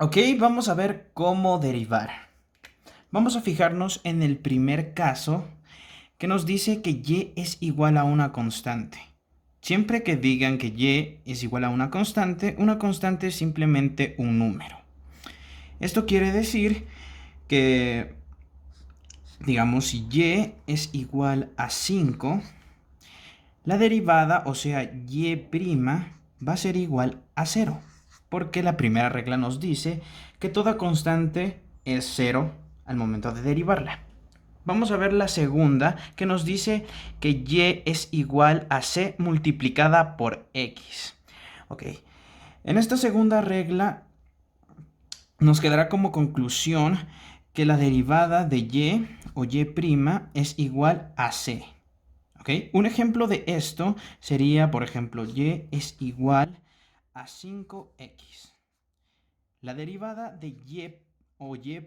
Ok, vamos a ver cómo derivar. Vamos a fijarnos en el primer caso que nos dice que y es igual a una constante. Siempre que digan que y es igual a una constante es simplemente un número. Esto quiere decir que, digamos, si y es igual a 5, la derivada, o sea, y' va a ser igual a 0, porque la primera regla nos dice que toda constante es 0 al momento de derivarla. Vamos a ver la segunda, que nos dice que y es igual a c multiplicada por x. Ok, en esta segunda regla nos quedará como conclusión que la derivada de y o y' es igual a c. ¿Ok? Un ejemplo de esto sería, por ejemplo, y es igual a 5x. La derivada de y o y'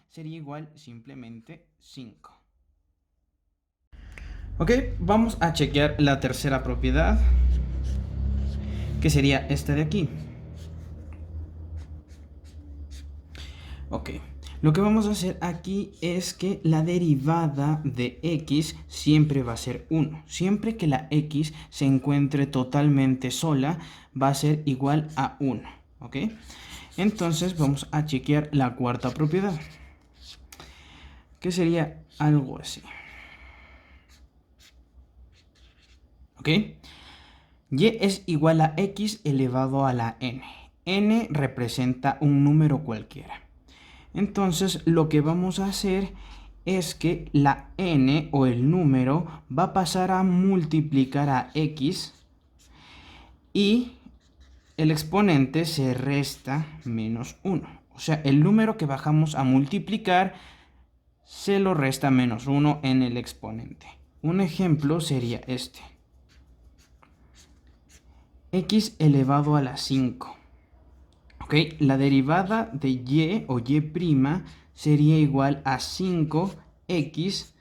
sería igual simplemente 5. Ok, vamos a chequear la tercera propiedad, que sería esta de aquí. Ok, lo que vamos a hacer aquí es que la derivada de x siempre va a ser 1. Siempre que la x se encuentre totalmente sola, va a ser igual a 1. ¿Ok? Entonces vamos a chequear la cuarta propiedad, que sería algo así. ¿Ok? Y es igual a x elevado a la n. N representa un número cualquiera. Entonces lo que vamos a hacer es que la n o el número va a pasar a multiplicar a x y el exponente se resta menos 1. O sea, el número que bajamos a multiplicar se lo resta menos 1 en el exponente. Un ejemplo sería este. X elevado a la 5. ¿Ok? La derivada de y o y' sería igual a 5x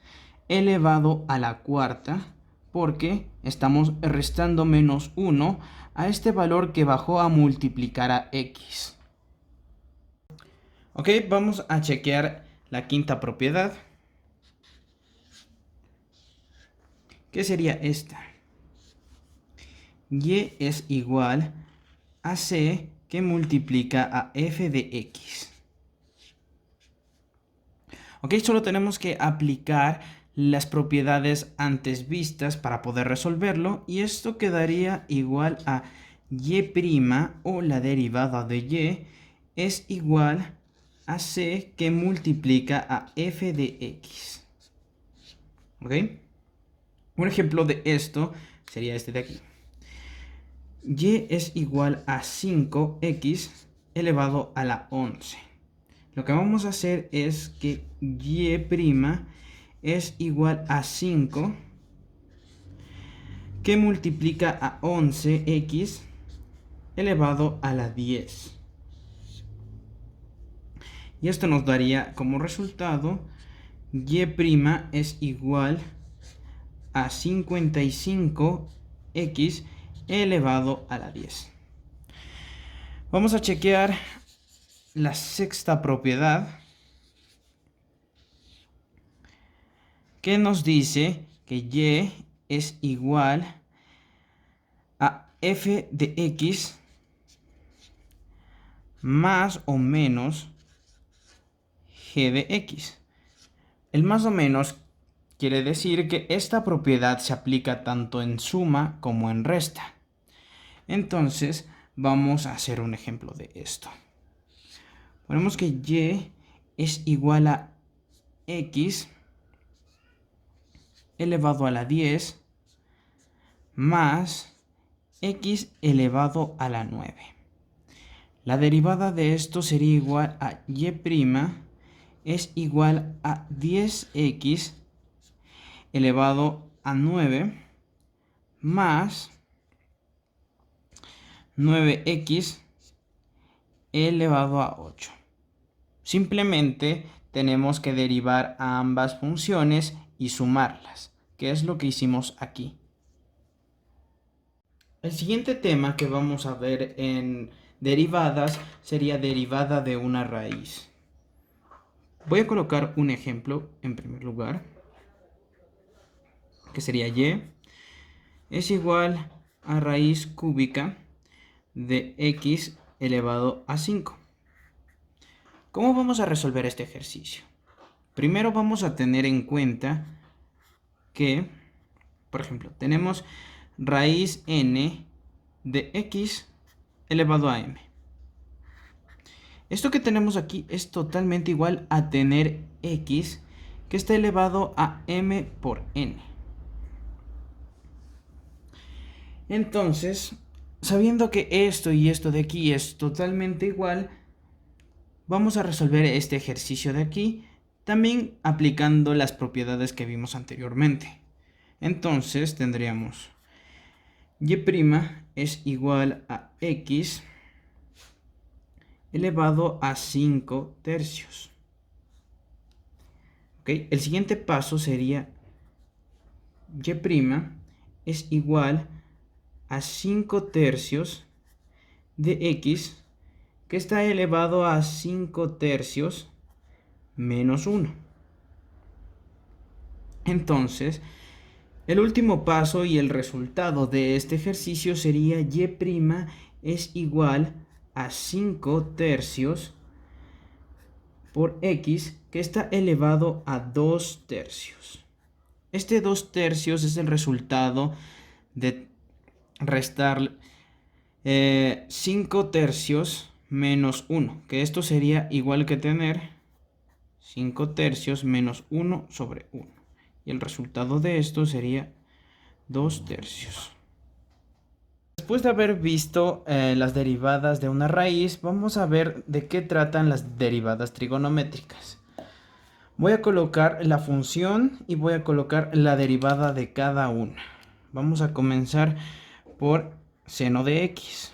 elevado a la cuarta, porque estamos restando menos 1 a este valor que bajó a multiplicar a x. Ok, vamos a chequear la quinta propiedad, que sería esta. Y es igual a c que multiplica a f de x. Ok, solo tenemos que aplicar las propiedades antes vistas para poder resolverlo, y esto quedaría igual a y' o la derivada de y es igual a c que multiplica a f de x. ¿Ok? Un ejemplo de esto sería este de aquí. Y es igual a 5x elevado a la 11. Lo que vamos a hacer es que y' es igual a 5 que multiplica a 11x elevado a la 10. Y esto nos daría como resultado y' es igual a 55x elevado a la 10. Vamos a chequear la sexta propiedad, que nos dice que y es igual a f de x más o menos g de x. El más o menos quiere decir que esta propiedad se aplica tanto en suma como en resta. Entonces vamos a hacer un ejemplo de esto. Ponemos que y es igual a x elevado a la 10 más x elevado a la 9. La derivada de esto sería igual a y' es igual a 10x elevado a 9 más 9x elevado a 8. Simplemente tenemos que derivar a ambas funciones y sumarlas, que es lo que hicimos aquí. El siguiente tema que vamos a ver en derivadas sería derivada de una raíz. Voy a colocar un ejemplo en primer lugar, que sería y es igual a raíz cúbica de x elevado a 5. ¿Cómo vamos a resolver este ejercicio? Primero vamos a tener en cuenta que, por ejemplo, tenemos raíz n de x elevado a m. Esto que tenemos aquí es totalmente igual a tener x que está elevado a m por n. Entonces, sabiendo que esto y esto de aquí es totalmente igual, vamos a resolver este ejercicio de aquí, también aplicando las propiedades que vimos anteriormente. Entonces tendríamos y' es igual a x elevado a 5 tercios. ¿Okay? El siguiente paso sería y' es igual a 5 tercios de x que está elevado a 5 tercios menos 1. Entonces, el último paso y el resultado de este ejercicio sería y' es igual a 5 tercios por x que está elevado a 2 tercios. Este 2 tercios es el resultado de restar 5 tercios menos 1, que esto sería igual que tener 5 tercios menos 1 sobre 1. Y el resultado de esto sería 2 tercios. Después de haber visto las derivadas de una raíz, vamos a ver de qué tratan las derivadas trigonométricas. Voy a colocar la función y voy a colocar la derivada de cada una. Vamos a comenzar por seno de x.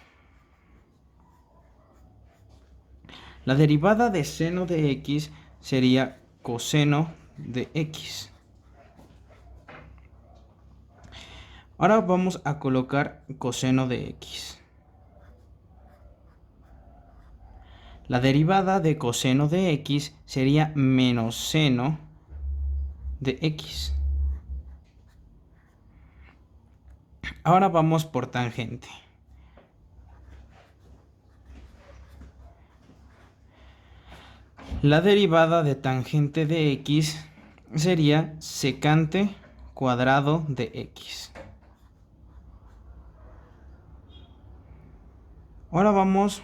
La derivada de seno de x sería coseno de x. Ahora vamos a colocar coseno de x. La derivada de coseno de x sería menos seno de x. Ahora vamos por tangente. La derivada de tangente de x sería secante cuadrado de x. Ahora vamos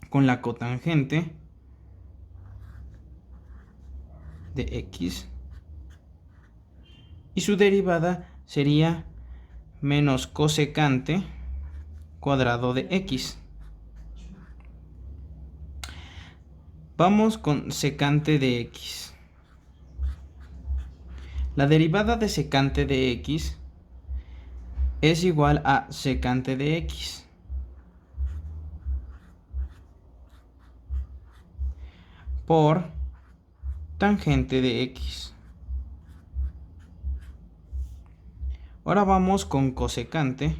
con la cotangente de x y su derivada sería menos cosecante cuadrado de x. Vamos con secante de x. La derivada de secante de x es igual a secante de x. Por tangente de x. Ahora vamos con cosecante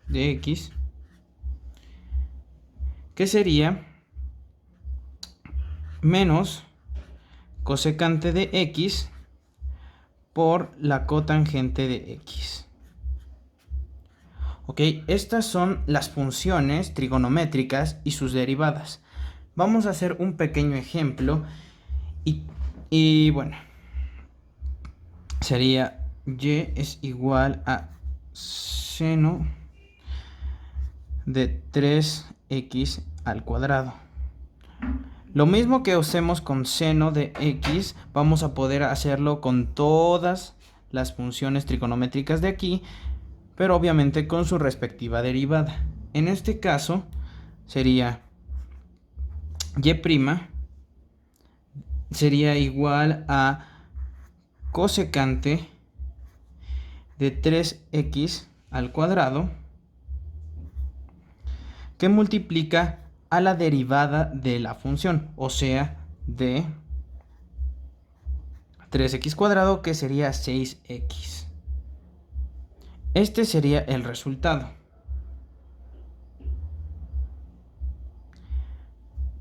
de x, que sería menos cosecante de x por la cotangente de x. Ok, estas son las funciones trigonométricas y sus derivadas. Vamos a hacer un pequeño ejemplo y bueno, sería y es igual a seno de 3x al cuadrado. Lo mismo que hacemos con seno de x, vamos a poder hacerlo con todas las funciones trigonométricas de aquí, pero obviamente con su respectiva derivada. En este caso sería y' sería igual a cosecante de 3x al cuadrado, que multiplica a la derivada de la función, o sea, de 3x cuadrado, que sería 6x. Este sería el resultado.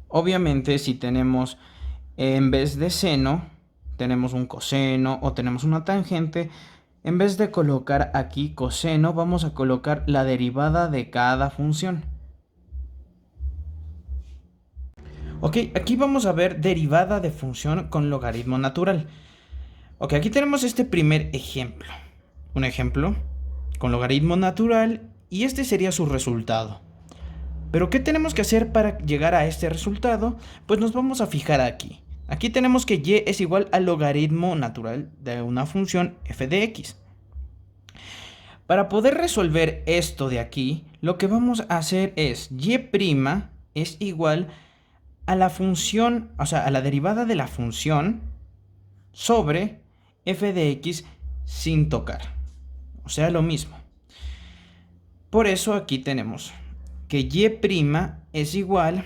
Obviamente, si tenemos en vez de seno, tenemos un coseno o tenemos una tangente, en vez de colocar aquí coseno, vamos a colocar la derivada de cada función. Ok, aquí vamos a ver derivada de función con logaritmo natural. Ok, aquí tenemos este primer ejemplo. Un ejemplo con logaritmo natural y este sería su resultado. Pero ¿qué tenemos que hacer para llegar a este resultado? Pues nos vamos a fijar aquí. Aquí tenemos que y es igual al logaritmo natural de una función f de x. Para poder resolver esto de aquí, lo que vamos a hacer es y' es igual a la función, o sea, a la derivada de la función sobre f de x sin tocar. O sea, lo mismo. Por eso aquí tenemos que y' es igual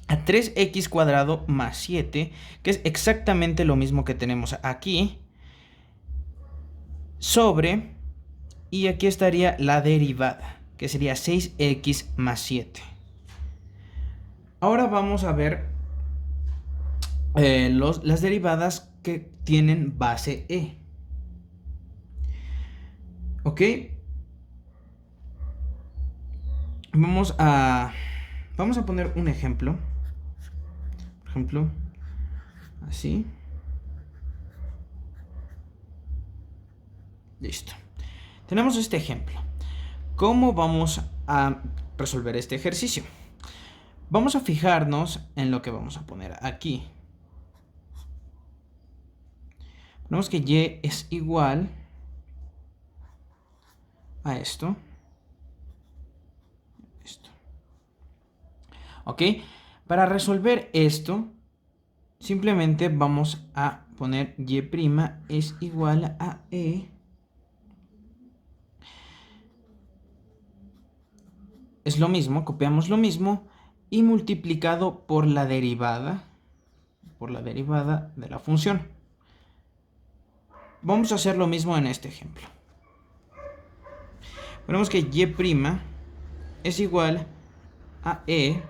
a 3x cuadrado más 7, que es exactamente lo mismo que tenemos aquí, sobre, y aquí estaría la derivada, que sería 6x más 7. Ahora vamos a ver las derivadas que tienen base e. ¿Ok? Vamos a poner un ejemplo. Por ejemplo, así. Listo. Tenemos este ejemplo. ¿Cómo vamos a resolver este ejercicio? Vamos a fijarnos en lo que vamos a poner aquí. Ponemos que y es igual a esto. ¿Ok? Para resolver esto, simplemente vamos a poner y' es igual a e. Es lo mismo, copiamos lo mismo y multiplicado por la derivada de la función. Vamos a hacer lo mismo en este ejemplo. Ponemos que y' es igual a e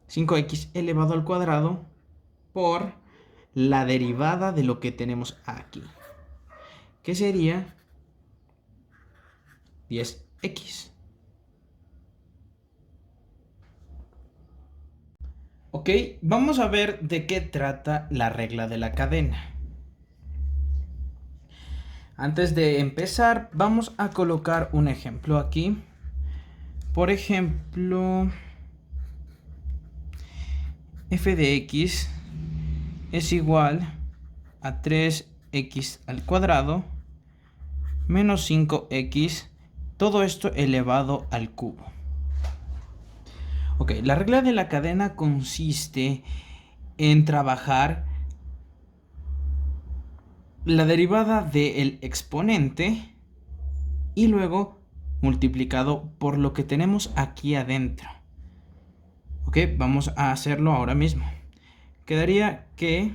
5x elevado al cuadrado por la derivada de lo que tenemos aquí, que sería 10x. Ok, vamos a ver de qué trata la regla de la cadena. Antes de empezar, vamos a colocar un ejemplo aquí. Por ejemplo, f de x es igual a 3x al cuadrado menos 5x, todo esto elevado al cubo. Ok, la regla de la cadena consiste en trabajar la derivada del exponente y luego multiplicado por lo que tenemos aquí adentro. Ok, vamos a hacerlo ahora mismo. Quedaría que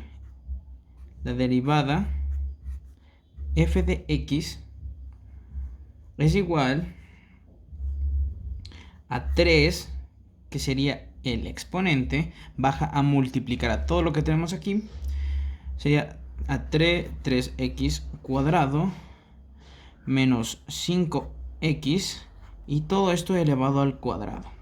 la derivada f de x es igual a 3, que sería el exponente, baja a multiplicar a todo lo que tenemos aquí, sería a 3x cuadrado menos 5x y todo esto elevado al cuadrado.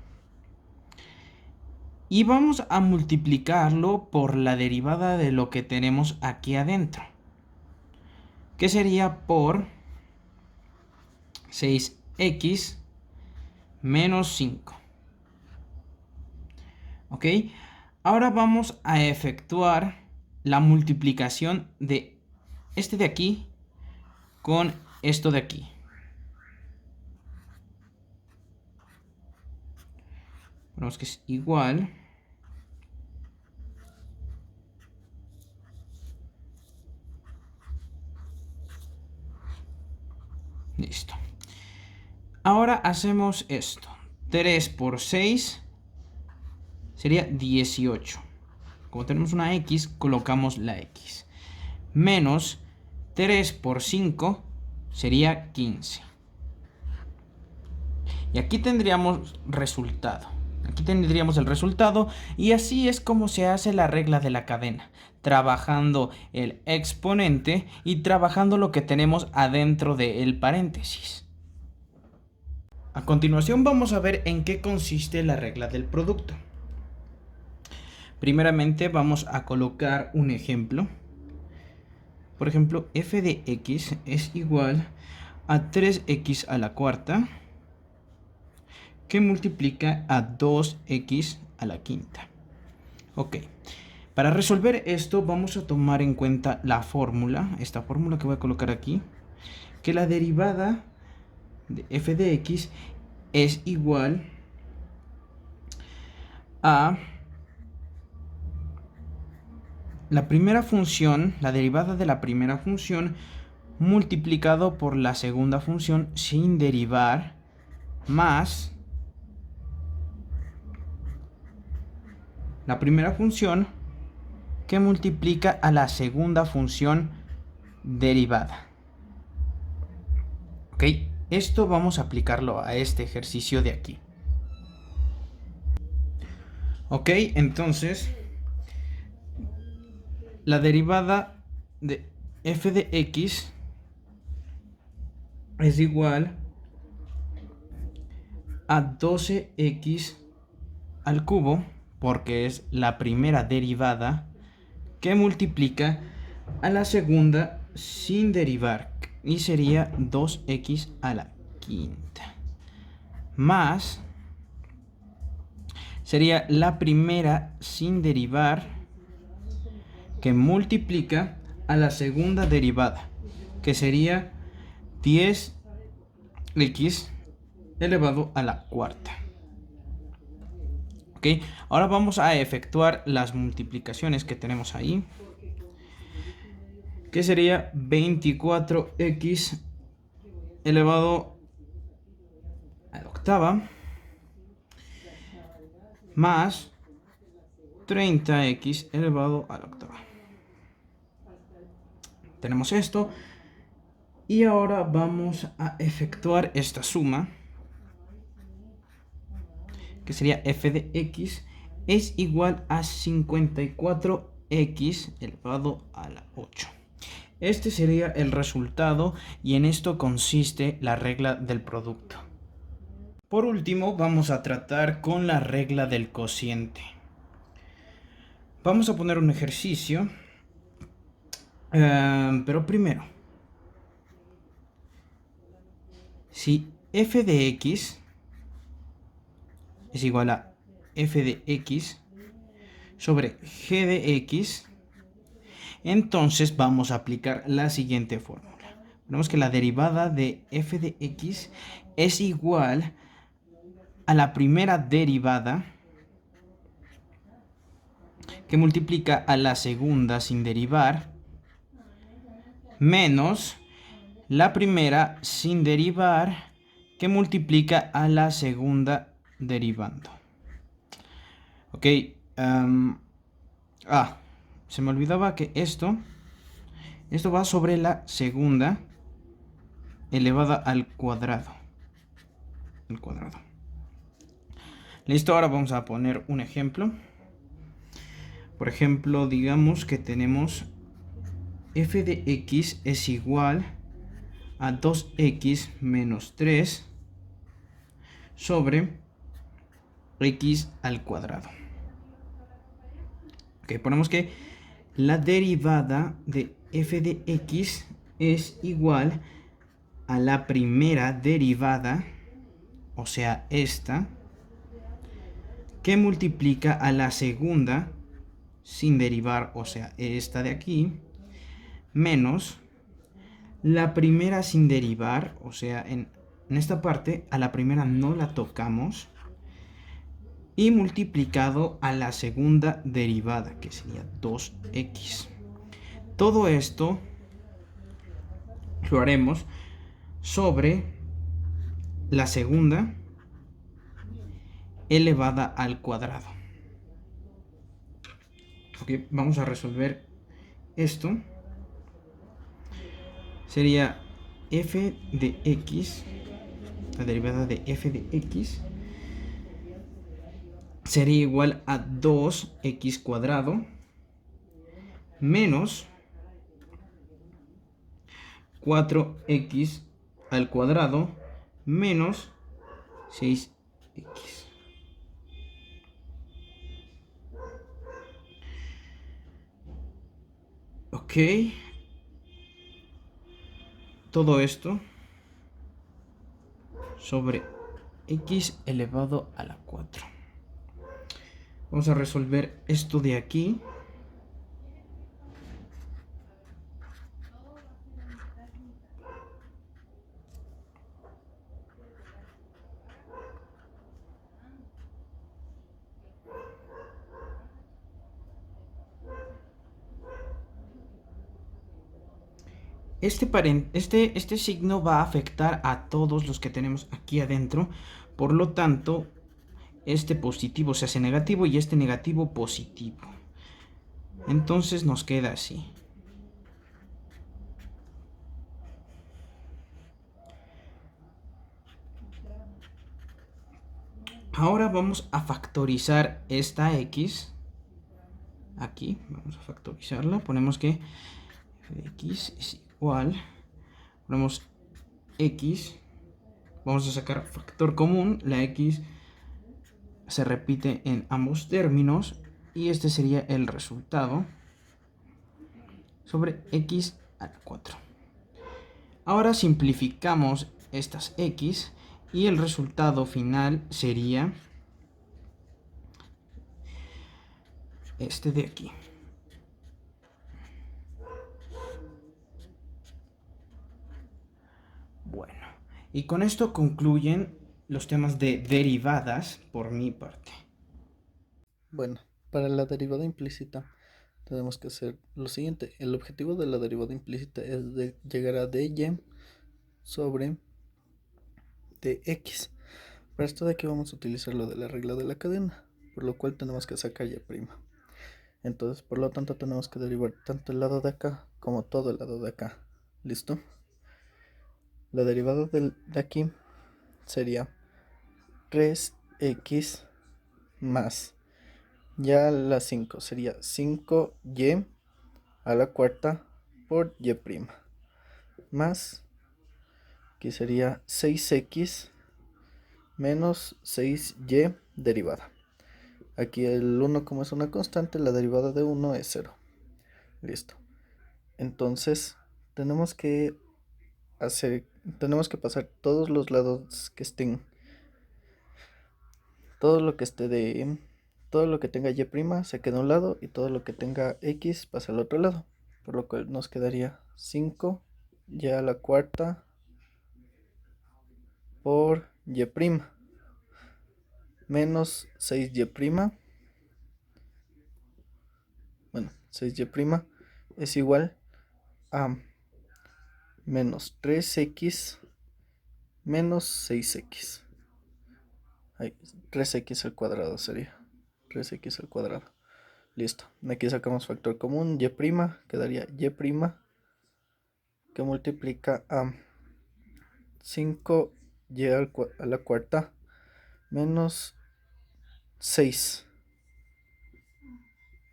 Y vamos a multiplicarlo por la derivada de lo que tenemos aquí adentro, que sería por 6x menos 5. ¿Ok? Ahora vamos a efectuar la multiplicación de este de aquí con esto de aquí. Vemos que es igual. Listo. Ahora hacemos esto. 3 por 6 sería 18. Como tenemos una x, colocamos la x. Menos 3 por 5 sería 15. Y aquí tendríamos resultado. Aquí tendríamos el resultado y así es como se hace la regla de la cadena. Trabajando el exponente y trabajando lo que tenemos adentro del paréntesis. A continuación vamos a ver en qué consiste la regla del producto. Primeramente vamos a colocar un ejemplo. Por ejemplo, f de x es igual a 3x a la cuarta que multiplica a 2x a la quinta. Ok, para resolver esto vamos a tomar en cuenta la fórmula, esta fórmula que voy a colocar aquí, que la derivada de f de x es igual a la primera función, la derivada de la primera función multiplicado por la segunda función sin derivar más la primera función que multiplica a la segunda función derivada. Ok, esto vamos a aplicarlo a este ejercicio de aquí. Ok, entonces la derivada de f de x es igual a 12x al cubo, porque es la primera derivada que multiplica a la segunda sin derivar, y sería 2x a la quinta, más sería la primera sin derivar que multiplica a la segunda derivada, que sería 10x elevado a la cuarta. Ok, ahora vamos a efectuar las multiplicaciones que tenemos ahí, que sería 24x elevado a la octava más 30x elevado a la octava. Tenemos esto y ahora vamos a efectuar esta suma, que sería f de x es igual a 54x elevado a la 8. Este sería el resultado y en esto consiste la regla del producto. Por último, vamos a tratar con la regla del cociente. Vamos a poner un ejercicio, pero primero, si f de x es igual a f de x sobre g de x, entonces vamos a aplicar la siguiente fórmula. Vemos que la derivada de f de x es igual a la primera derivada que multiplica a la segunda sin derivar menos la primera sin derivar que multiplica a la segunda derivando. Ok, se me olvidaba que esto va sobre la segunda elevada al cuadrado. Listo, ahora vamos a poner un ejemplo. Por ejemplo, digamos que tenemos f de x es igual a 2x menos 3 sobre x al cuadrado. Ok, ponemos que la derivada de f de x es igual a la primera derivada, o sea, esta, que multiplica a la segunda sin derivar, o sea, esta de aquí, menos la primera sin derivar, o sea, en esta parte a la primera no la tocamos, y multiplicado a la segunda derivada, que sería 2x. Todo esto lo haremos sobre la segunda elevada al cuadrado. Ok, vamos a resolver esto. sería f de x, la derivada de f de x, sería igual a 2x cuadrado menos 4x al cuadrado menos 6x. Ok. Todo esto sobre x elevado a la 4. Vamos a resolver esto de aquí. Este signo va a afectar a todos los que tenemos aquí adentro. Por lo tanto, este positivo se hace negativo y este negativo positivo. Entonces nos queda así. Ahora vamos a factorizar esta x. Aquí vamos a factorizarla. Ponemos que f de x es igual. Ponemos x. Vamos a sacar factor común. La x se repite en ambos términos. Y este sería el resultado sobre x a la 4. Ahora simplificamos estas x y el resultado final sería este de aquí. Bueno, y con esto concluyen los temas de derivadas por mi parte. Bueno, para la derivada implícita tenemos que hacer lo siguiente. El objetivo de la derivada implícita es de llegar a dy sobre dx. Para esto de aquí vamos a utilizar lo de la regla de la cadena, por lo cual tenemos que sacar y'. Entonces, por lo tanto, tenemos que derivar tanto el lado de acá como todo el lado de acá. ¿Listo? La derivada de aquí sería 3x más, ya la 5 sería 5y a la cuarta por y', más, que sería 6x menos 6y derivada. Aquí el 1, como es una constante, la derivada de 1 es 0. Listo. Entonces, tenemos que pasar todos los lados que estén, todo lo que esté de, todo lo que tenga y' se queda a un lado y todo lo que tenga x pasa al otro lado, por lo cual nos quedaría 5y a la cuarta por y' menos 6y'. Bueno, 6y' es igual a menos 3x menos 6x. 3x al cuadrado sería. 3x al cuadrado. Listo. Aquí sacamos factor común. Y', quedaría y' que multiplica a 5y a la cuarta menos 6.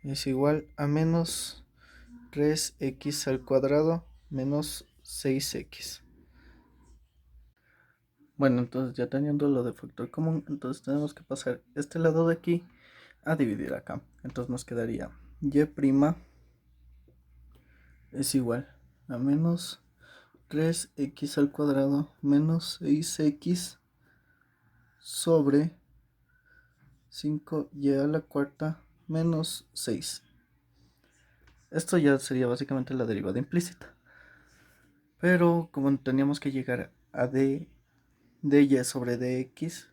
Es igual a menos 3x al cuadrado menos 6x. Bueno, entonces ya teniendo lo de factor común, entonces tenemos que pasar este lado de aquí a dividir acá. Entonces nos quedaría y' es igual a menos 3x al cuadrado menos 6x sobre 5y a la cuarta menos 6. Esto ya sería básicamente la derivada implícita. Pero como teníamos que llegar a dy sobre dx,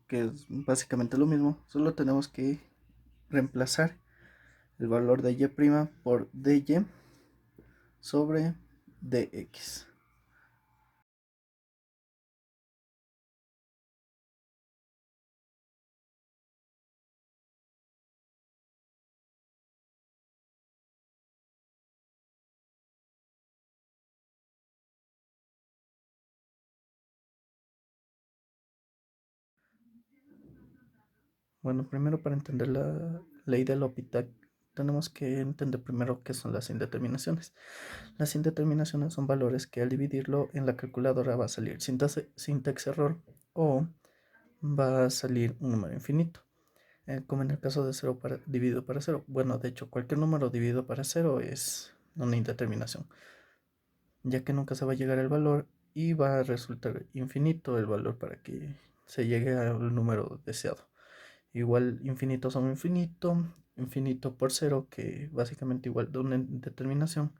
que es básicamente lo mismo, solo tenemos que reemplazar el valor de y' por dy sobre dx. Bueno, primero para entender la ley de L'Hopital tenemos que entender primero qué son las indeterminaciones. Las indeterminaciones son valores que al dividirlo en la calculadora va a salir syntax error o va a salir un número infinito. Como en el caso de 0 dividido para 0. Bueno, de hecho, cualquier número dividido para 0 es una indeterminación, ya que nunca se va a llegar al valor y va a resultar infinito el valor para que se llegue al número deseado. Igual infinito son infinito, infinito por 0, que básicamente igual de una indeterminación.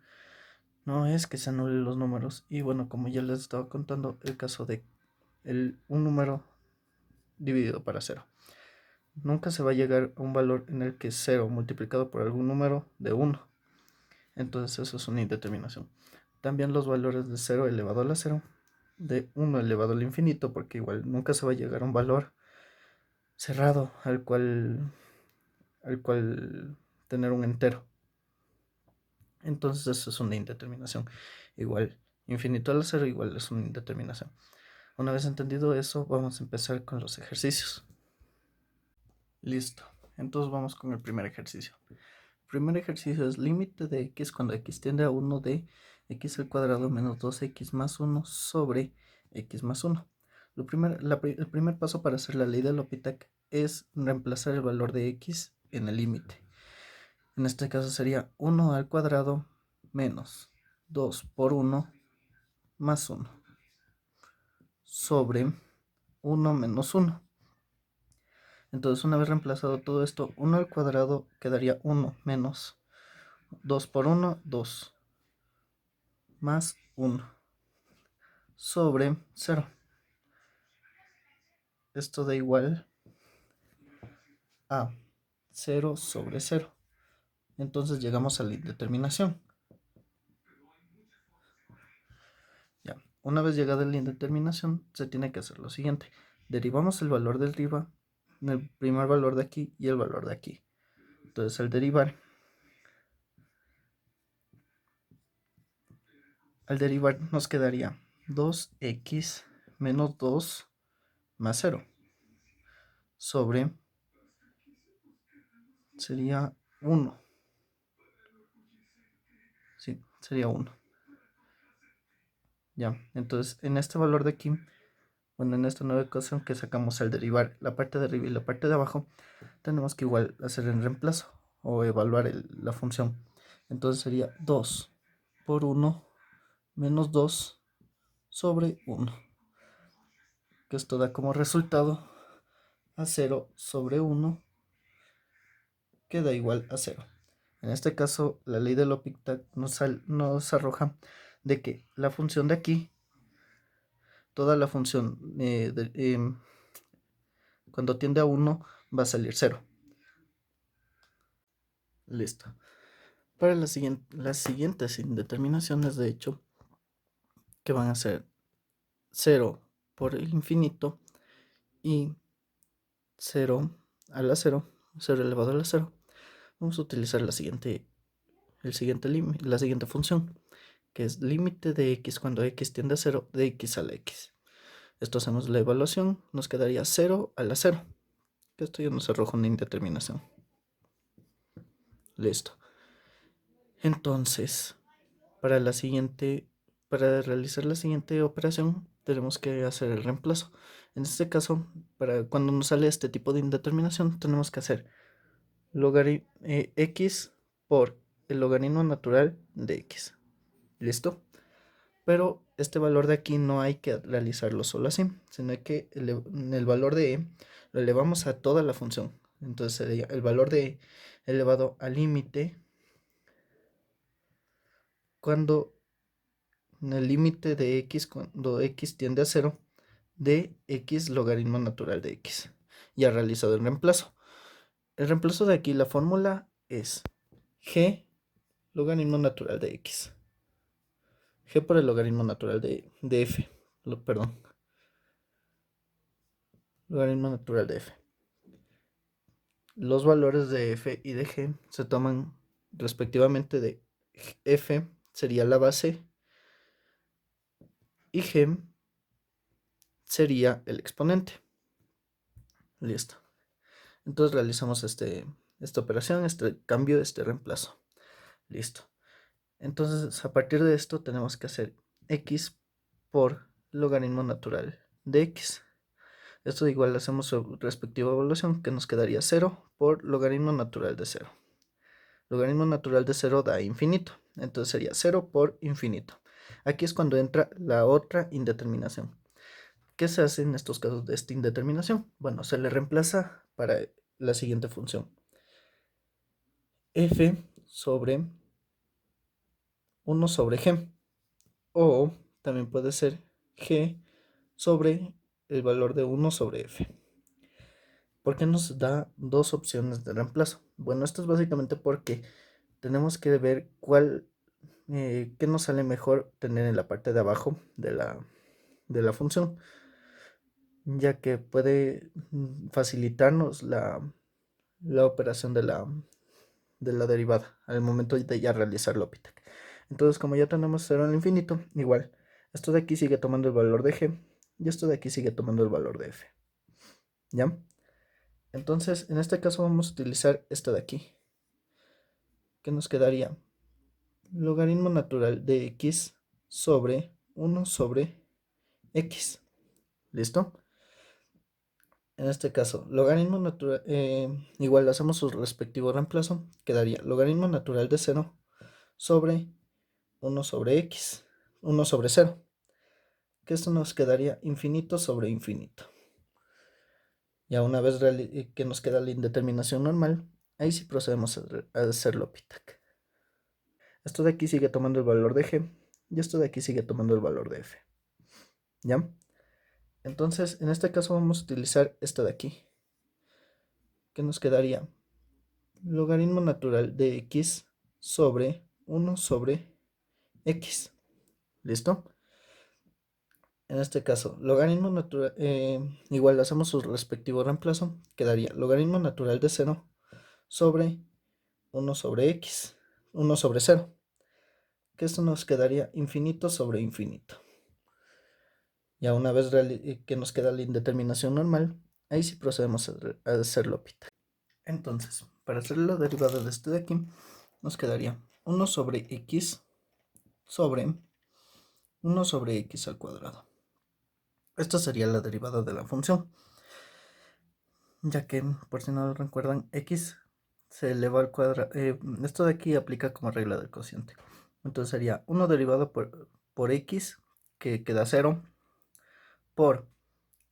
No es que se anulen los números. Y bueno, como ya les estaba contando, el caso de un número dividido para 0. Nunca se va a llegar a un valor en el que 0 multiplicado por algún número de 1. Entonces eso es una indeterminación. También los valores de 0 elevado a la 0, de 1 elevado al infinito, porque igual nunca se va a llegar a un valor cerrado al cual tener un entero. Entonces eso es una indeterminación. Igual, infinito a la 0 igual es una indeterminación. Una vez entendido eso, vamos a empezar con los ejercicios. Listo. Entonces vamos con el primer ejercicio. El primer ejercicio es límite de x cuando x tiende a 1 de x al cuadrado menos 2x más 1 sobre x más 1. El primer paso para hacer la ley de L'Hopital es reemplazar el valor de x en el límite. En este caso sería 1 al cuadrado menos 2 por 1 más 1 sobre 1 menos 1. Entonces, una vez reemplazado todo esto, 1 al cuadrado quedaría 1 menos 2 por 1, 2 más 1 sobre 0. Esto da igual a 0 sobre 0. Entonces llegamos a la indeterminación. Ya, una vez llegada la indeterminación, se tiene que hacer lo siguiente. Derivamos el valor del arriba, el primer valor de aquí y el valor de aquí. Entonces al derivar nos quedaría 2x menos 2 más 0 sobre, sería 1. Sí, sería 1. Ya, entonces en este valor de aquí, bueno, en esta nueva ecuación que sacamos al derivar la parte de arriba y la parte de abajo, tenemos que igual hacer el reemplazo o evaluar la función. Entonces sería 2 por 1 menos 2 sobre 1, que esto da como resultado a 0 sobre 1, que da igual a 0. En este caso, la ley de L'Hopital nos arroja de que la función de aquí, toda la función cuando tiende a 1 va a salir 0. Listo. Para las siguientes indeterminaciones, de hecho, que van a ser 0 por el infinito y 0 a la 0, 0 elevado a la 0, vamos a utilizar la siguiente función, que es límite de x cuando x tiende a 0 de x a la x. Esto hacemos la evaluación, nos quedaría 0 a la 0, que esto ya nos arroja una indeterminación. Listo. Entonces, para realizar la siguiente operación, tenemos que hacer el reemplazo. En este caso, para cuando nos sale este tipo de indeterminación, tenemos que hacer x por el logaritmo natural de x. ¿Listo? Pero este valor de aquí no hay que realizarlo solo así, sino que el valor de e lo elevamos a toda la función. Entonces sería el valor de e elevado al límite cuando en el límite de x cuando x tiende a 0 de x logaritmo natural de x. Ya realizado el reemplazo. El reemplazo de aquí, la fórmula es g logaritmo natural de x. G por el logaritmo natural de f. Perdón. Logaritmo natural de f. Los valores de f y de g se toman respectivamente de f sería la base y g sería el exponente. Listo. Entonces realizamos esta operación, este cambio, este reemplazo. Listo. Entonces a partir de esto tenemos que hacer x por logaritmo natural de x. Esto igual hacemos su respectiva evaluación, que nos quedaría 0 por logaritmo natural de 0. Logaritmo natural de 0 da infinito, entonces sería 0 por infinito. Aquí es cuando entra la otra indeterminación. ¿Qué se hace en estos casos de esta indeterminación? Bueno, se le reemplaza para la siguiente función. F sobre 1 sobre g. O también puede ser g sobre el valor de 1 sobre f. ¿Por qué nos da dos opciones de reemplazo? Bueno, esto es básicamente porque tenemos que ver qué nos sale mejor tener en la parte de abajo de la función, ya que puede facilitarnos la operación de la derivada al momento de ya realizar la OPITAC. Entonces, como ya tenemos 0 al infinito, igual, esto de aquí sigue tomando el valor de g y esto de aquí sigue tomando el valor de f. ¿Ya? Entonces, en este caso vamos a utilizar esto de aquí, que nos quedaría logaritmo natural de x sobre 1 sobre x. ¿Listo? En este caso, logaritmo natural, igual hacemos su respectivo reemplazo, quedaría logaritmo natural de 0 sobre 1 sobre x, 1 sobre 0, que esto nos quedaría infinito sobre infinito. Ya una vez que nos queda la indeterminación normal, ahí sí procedemos a hacerlo PITAC. Esto de aquí sigue tomando el valor de g y esto de aquí sigue tomando el valor de f. ¿Ya? Entonces, en este caso vamos a utilizar esto de aquí, que nos quedaría logaritmo natural de x sobre 1 sobre x. ¿Listo? En este caso, logaritmo natural, igual hacemos su respectivo reemplazo, quedaría logaritmo natural de 0 sobre 1 sobre x, 1 sobre 0, que esto nos quedaría infinito sobre infinito. Ya una vez que nos queda la indeterminación normal, ahí sí procedemos a hacerlo pita. Entonces, para hacer la derivada de este de aquí, nos quedaría 1 sobre x sobre 1 sobre x al cuadrado. Esta sería la derivada de la función, ya que, por si no lo recuerdan, x se eleva al cuadrado. Esto de aquí aplica como regla del cociente. Entonces sería 1 derivado por x, que queda 0, por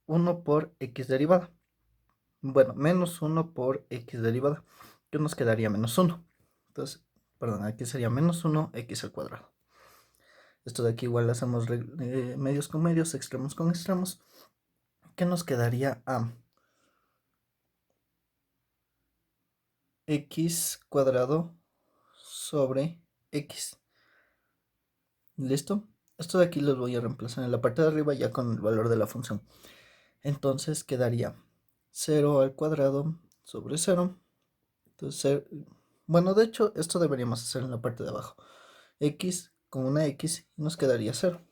1 por x derivada. Bueno, menos 1 por x derivada, que nos quedaría menos 1. Entonces, perdón, aquí sería menos 1 x al cuadrado. Esto de aquí igual hacemos medios con medios, extremos con extremos, que nos quedaría a x cuadrado sobre x. ¿Listo? Esto de aquí los voy a reemplazar en la parte de arriba ya con el valor de la función. Entonces quedaría 0 al cuadrado sobre 0. Entonces, bueno, de hecho, esto deberíamos hacer en la parte de abajo. X con una X y nos quedaría 0.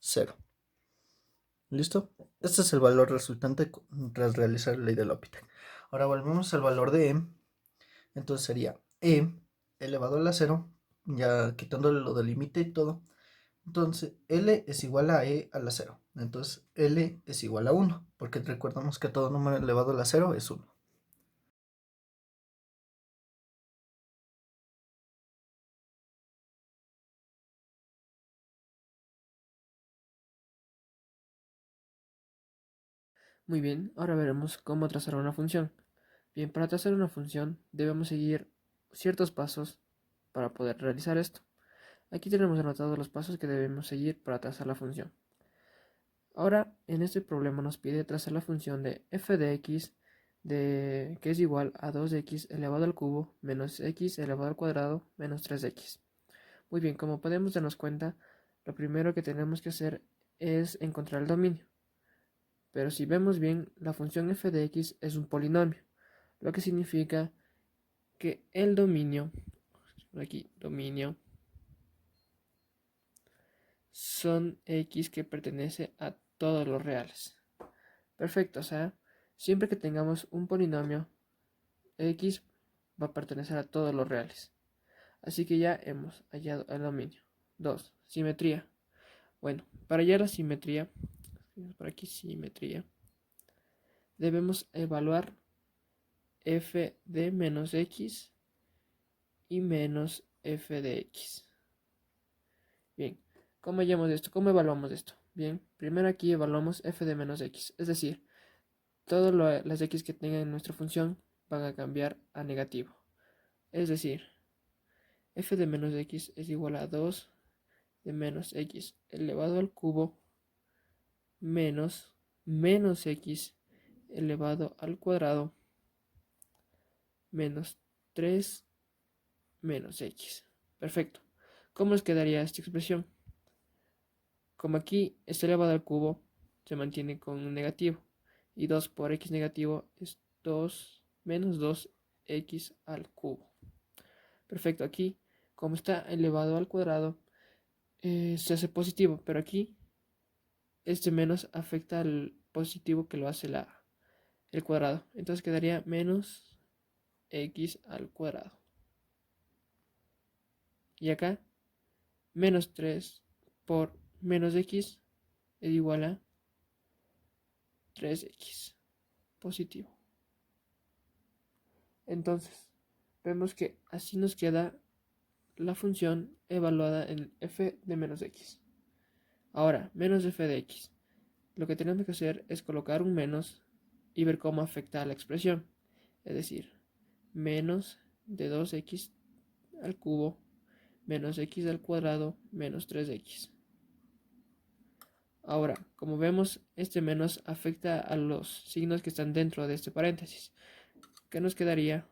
0. ¿Listo? Este es el valor resultante tras realizar la ley de L'Hopital. Ahora volvemos al valor de E. Entonces sería E elevado a la 0, ya quitándole lo del límite y todo. Entonces L es igual a E a la 0. Entonces L es igual a 1, porque recordamos que todo número elevado a la 0 es 1. Muy bien, ahora veremos cómo trazar una función. Bien, para trazar una función debemos seguir ciertos pasos para poder realizar esto. Aquí tenemos anotados los pasos que debemos seguir para trazar la función. Ahora, en este problema nos pide trazar la función de f de x que es igual a 2x elevado al cubo menos x elevado al cuadrado menos 3x. Muy bien, como podemos darnos cuenta, lo primero que tenemos que hacer es encontrar el dominio. Pero si vemos bien, la función f de x es un polinomio, lo que significa que el dominio, aquí, dominio, son x que pertenece a todos los reales. Perfecto, o sea, siempre que tengamos un polinomio, x va a pertenecer a todos los reales. Así que ya hemos hallado el dominio. 2. Simetría. Bueno, para hallar la simetría, por aquí simetría, debemos evaluar f de menos x y menos f de x. Bien, ¿cómo hallamos esto? ¿Cómo evaluamos esto? Bien, primero aquí evaluamos f de menos x, es decir, todas las x que tengan en nuestra función van a cambiar a negativo. Es decir, f de menos x es igual a 2 de menos x elevado al cubo menos x elevado al cuadrado menos 3 menos x. Perfecto. ¿Cómo nos quedaría esta expresión? Como aquí es elevado al cubo, se mantiene con un negativo. Y 2 por x negativo es 2 menos 2x al cubo. Perfecto, aquí como está elevado al cuadrado, se hace positivo, pero aquí este menos afecta al positivo que lo hace el cuadrado. Entonces quedaría menos x al cuadrado. Y acá, menos 3 por menos x es igual a 3x positivo. Entonces, vemos que así nos queda la función evaluada en f de menos x. Ahora, menos f de x. Lo que tenemos que hacer es colocar un menos y ver cómo afecta a la expresión. Es decir, menos de 2x al cubo menos x al cuadrado menos 3x. Ahora, como vemos, este menos afecta a los signos que están dentro de este paréntesis, que nos quedaría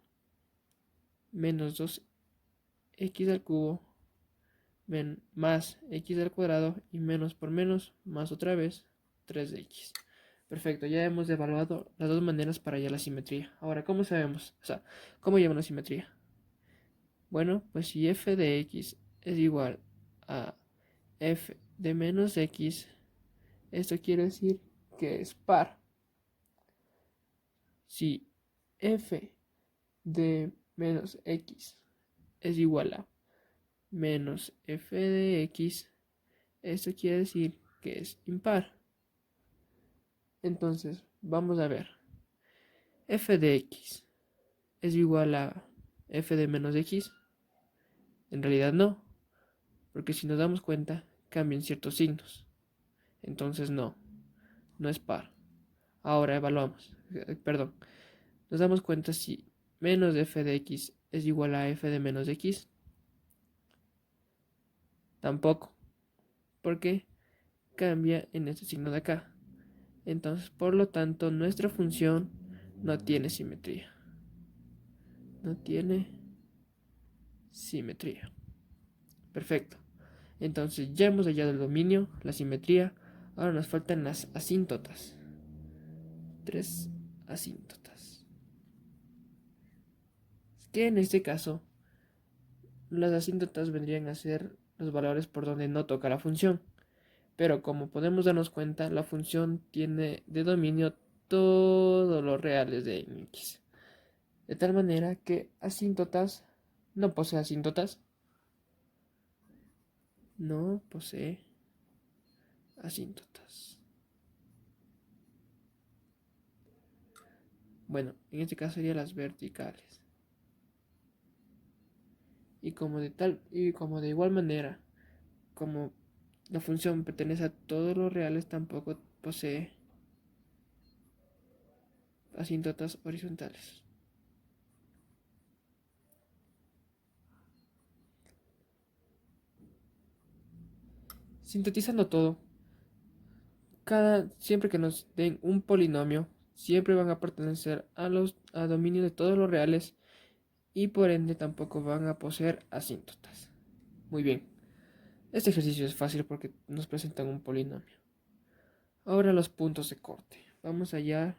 menos 2x al cubo más x al cuadrado y menos por menos más otra vez 3x. Perfecto, ya hemos evaluado las dos maneras para hallar la simetría. Ahora, ¿cómo sabemos? O sea, ¿cómo lleva una simetría? Bueno, pues si f de x es igual a f de menos x, esto quiere decir que es par. Si f de menos x es igual a menos f de x, esto quiere decir que es impar. Entonces, vamos a ver. F de x es igual a f de menos x. En realidad no, porque si nos damos cuenta, cambian ciertos signos. Entonces no es par. Ahora evaluamos. Perdón. Nos damos cuenta si menos de f de x es igual a f de menos x. Tampoco, porque cambia en este signo de acá. Entonces, por lo tanto, nuestra función no tiene simetría. No tiene simetría. Perfecto. Entonces, ya hemos hallado el dominio, la simetría. Ahora nos faltan las asíntotas. 3 asíntotas. Que en este caso, las asíntotas vendrían a ser los valores por donde no toca la función. Pero como podemos darnos cuenta, la función tiene de dominio todos los reales de x. De tal manera que asíntotas no posee asíntotas. No posee asíntotas. Bueno, en este caso serían las verticales. Y como de igual manera, como la función pertenece a todos los reales, tampoco posee asíntotas horizontales. Sintetizando todo, siempre que nos den un polinomio, siempre van a pertenecer a dominio de todos los reales y por ende tampoco van a poseer asíntotas. Muy bien, este ejercicio es fácil porque nos presentan un polinomio. Ahora los puntos de corte. Vamos a hallar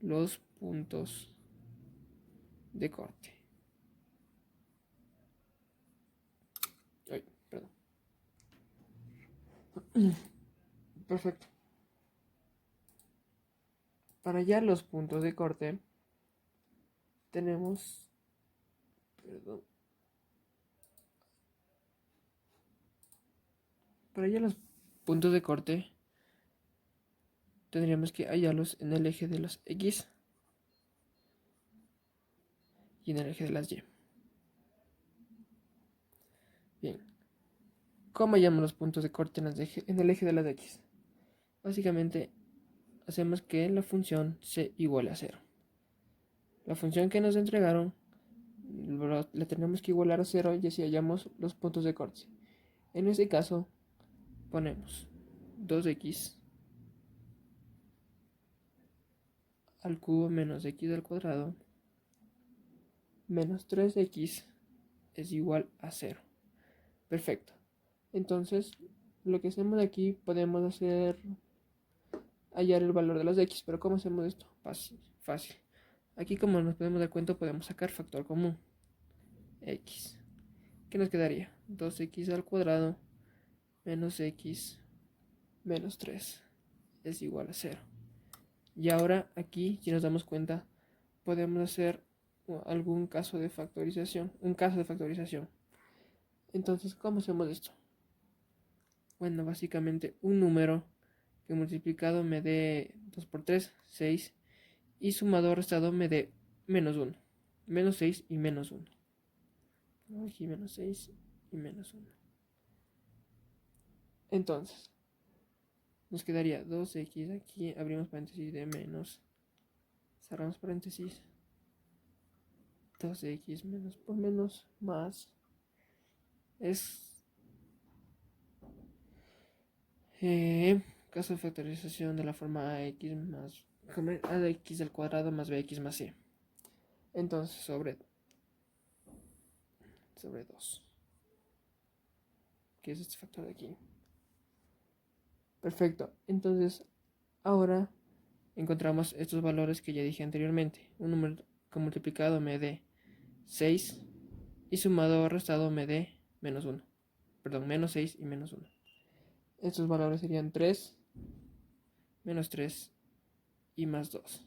los puntos de corte. Ay, perdón. Perfecto. Para hallar los puntos de corte, tenemos... Perdón. Para hallar los puntos de corte, tendríamos que hallarlos en el eje de los X y en el eje de las Y. Bien, ¿cómo hallamos los puntos de corte en el eje de las X? Básicamente, hacemos que la función se iguale a 0. La función que nos entregaron la tenemos que igualar a 0 y así hallamos los puntos de corte. En este caso, ponemos 2x al cubo menos x al cuadrado menos 3x es igual a 0. Perfecto. Entonces, lo que hacemos aquí podemos hacer hallar el valor de las x, pero ¿cómo hacemos esto? Fácil. Aquí, como nos podemos dar cuenta, podemos sacar factor común. X. ¿Qué nos quedaría? 2x al cuadrado menos x menos 3 es igual a 0. Y ahora aquí, si nos damos cuenta, podemos hacer algún caso de factorización, un caso de factorización. Entonces, ¿cómo hacemos esto? Bueno, básicamente un número que multiplicado me dé 2 por 3, 6, y sumado o restado me dé menos 1, menos 6 y menos 1. Aquí menos 6 y menos 1. Entonces, nos quedaría 2x aquí, abrimos paréntesis de menos, cerramos paréntesis, 2x menos por menos más es caso de factorización de la forma ax más ax al cuadrado más bx más c. Entonces sobre 2, que es este factor de aquí. Perfecto. Entonces ahora encontramos estos valores que ya dije anteriormente. Un número que multiplicado me dé 6 y sumado o restado me dé menos 1. Perdón, menos 6 y menos 1. Estos valores serían 3, menos 3 y más 2.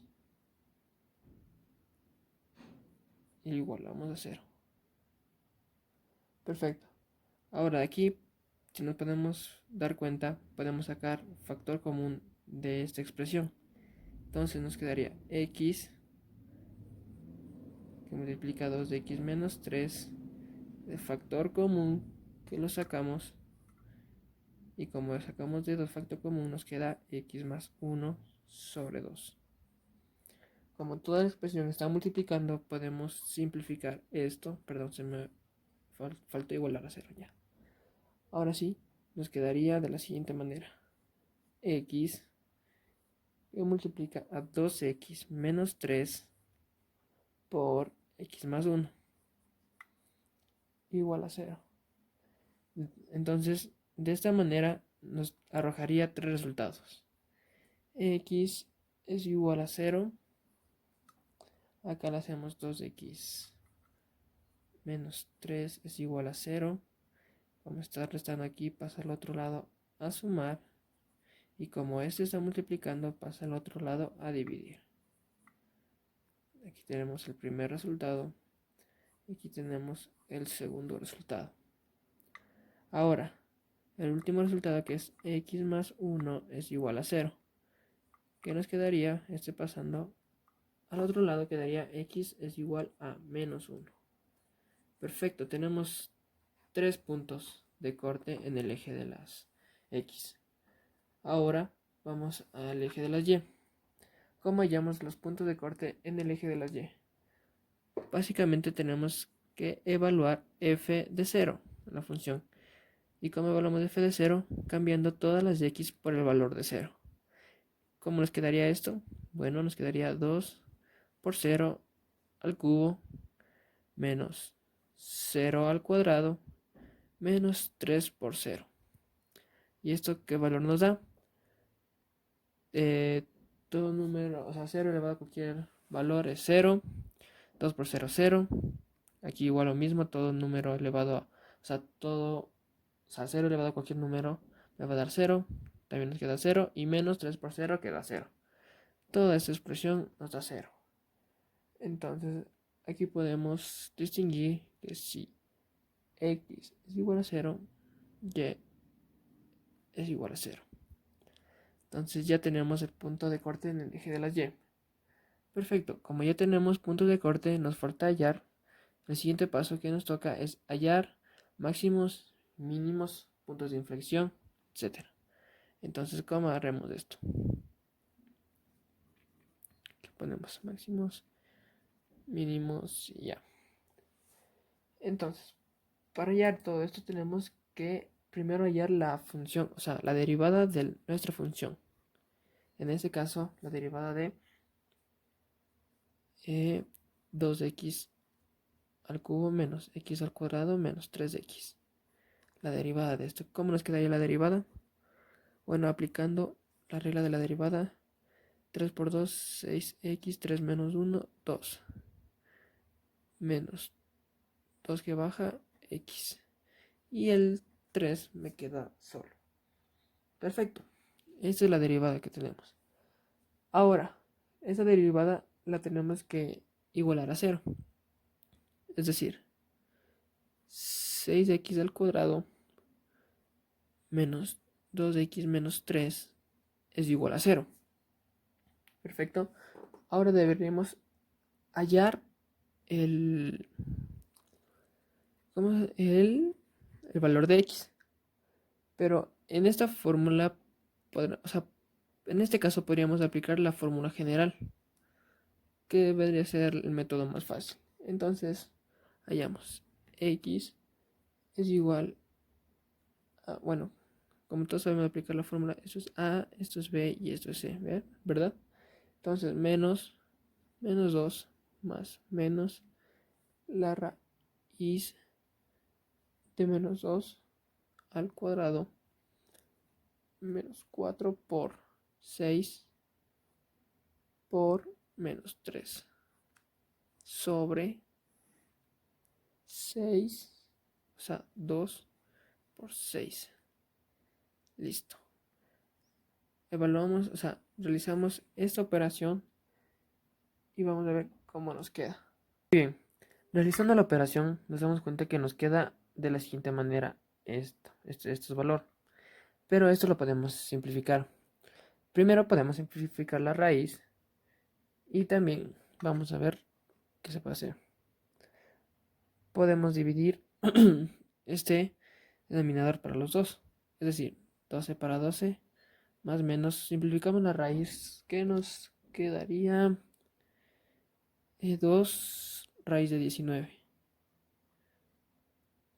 Y igualamos a 0. Perfecto. Ahora de aquí, si nos podemos dar cuenta, podemos sacar factor común de esta expresión. Entonces nos quedaría x que multiplica 2 de x menos 3 de factor común que lo sacamos. Y como lo sacamos de 2 factor común, nos queda x más 1 sobre 2. Como toda la expresión está multiplicando, podemos simplificar esto. Perdón, se me faltó igualar a 0 ya. Ahora sí, nos quedaría de la siguiente manera. X que multiplica a 2x menos 3 por x más 1 igual a 0. Entonces, de esta manera nos arrojaría tres resultados. X es igual a 0. Acá le hacemos 2x menos 3 es igual a 0. Como está restando aquí, pasa al otro lado a sumar. Y como este está multiplicando, pasa al otro lado a dividir. Aquí tenemos el primer resultado. Aquí tenemos el segundo resultado. Ahora, el último resultado, que es x más 1 es igual a 0. ¿Qué nos quedaría? Este pasando al otro lado quedaría x es igual a menos 1. Perfecto, tenemos 3 puntos de corte en el eje de las x. Ahora vamos al eje de las y. ¿Cómo hallamos los puntos de corte en el eje de las y? Básicamente tenemos que evaluar f de 0, la función. ¿Y cómo evaluamos f de 0? Cambiando todas las x por el valor de 0. ¿Cómo nos quedaría esto? Bueno, nos quedaría 2 por 0 al cubo menos 0 al cuadrado menos 3 por 0. ¿Y esto qué valor nos da? Todo número, o sea, 0 elevado a cualquier valor es 0. 2 por 0, 0. Aquí igual lo mismo, todo número elevado a, o sea, 0 elevado a cualquier número me va a dar 0. También nos queda 0 y menos 3 por 0 queda 0. toda esta expresión nos da 0. Entonces aquí podemos distinguir que si x es igual a 0, y es igual a 0. Entonces ya tenemos el punto de corte en el eje de las y. Perfecto, como ya tenemos puntos de corte, nos falta hallar. El siguiente paso que nos toca es hallar máximos, mínimos, puntos de inflexión, etc. Entonces, ¿cómo haremos esto? Aquí ponemos máximos, mínimos y ya. Entonces, para hallar todo esto tenemos que primero hallar la función, o sea, la derivada de nuestra función. En este caso, la derivada de 2x al cubo menos x al cuadrado menos 3x. La derivada de esto. ¿Cómo nos quedaría la derivada? Bueno, aplicando la regla de la derivada, 3 por 2, 6x, 3 menos 1, 2. Menos 2 que baja, x. Y el 3 me queda solo. Perfecto. Esta es la derivada que tenemos. Ahora, esta derivada la tenemos que igualar a 0. Es decir, 6x al cuadrado menos 2x menos 3 es igual a 0. Perfecto. Ahora deberíamos hallar el, el valor de x. Pero en esta fórmula, o sea, en este caso podríamos aplicar la fórmula general, que debería ser el método más fácil. Entonces, hallamos x es igual a, bueno, como todos sabemos aplicar la fórmula, esto es a, esto es b y esto es c, ¿verdad? Entonces, menos 2 más menos la raíz de menos 2 al cuadrado menos 4 por 6 por menos 3 sobre 6, o sea, 2 por 6. Listo. Evaluamos, o sea, realizamos esta operación y vamos a ver cómo nos queda. Bien, realizando la operación nos damos cuenta que nos queda de la siguiente manera esto es valor. Pero esto lo podemos simplificar. Primero podemos simplificar la raíz y también vamos a ver qué se puede hacer. Podemos dividir este denominador para los dos, es decir, 12 para 12 más menos, simplificamos la raíz, que nos quedaría 2 raíz de 19,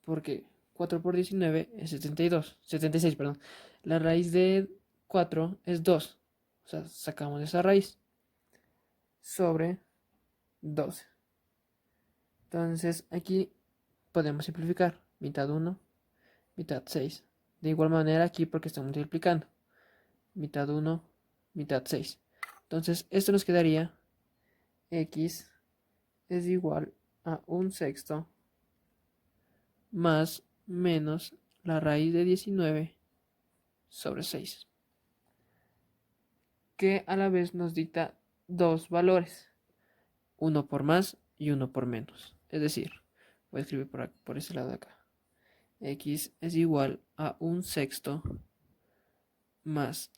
porque 4 por 19 es 76, perdón. La raíz de 4 es 2, o sea, sacamos esa raíz sobre 12. Entonces aquí podemos simplificar mitad 1, mitad 6. De igual manera aquí porque estamos multiplicando. Mitad 1, mitad 6. Entonces esto nos quedaría x es igual a 1/6 más menos la raíz de 19 sobre 6. Que a la vez nos dicta dos valores. Uno por más y uno por menos. Es decir, voy a escribir por ese lado de acá. X es igual a 1/6 más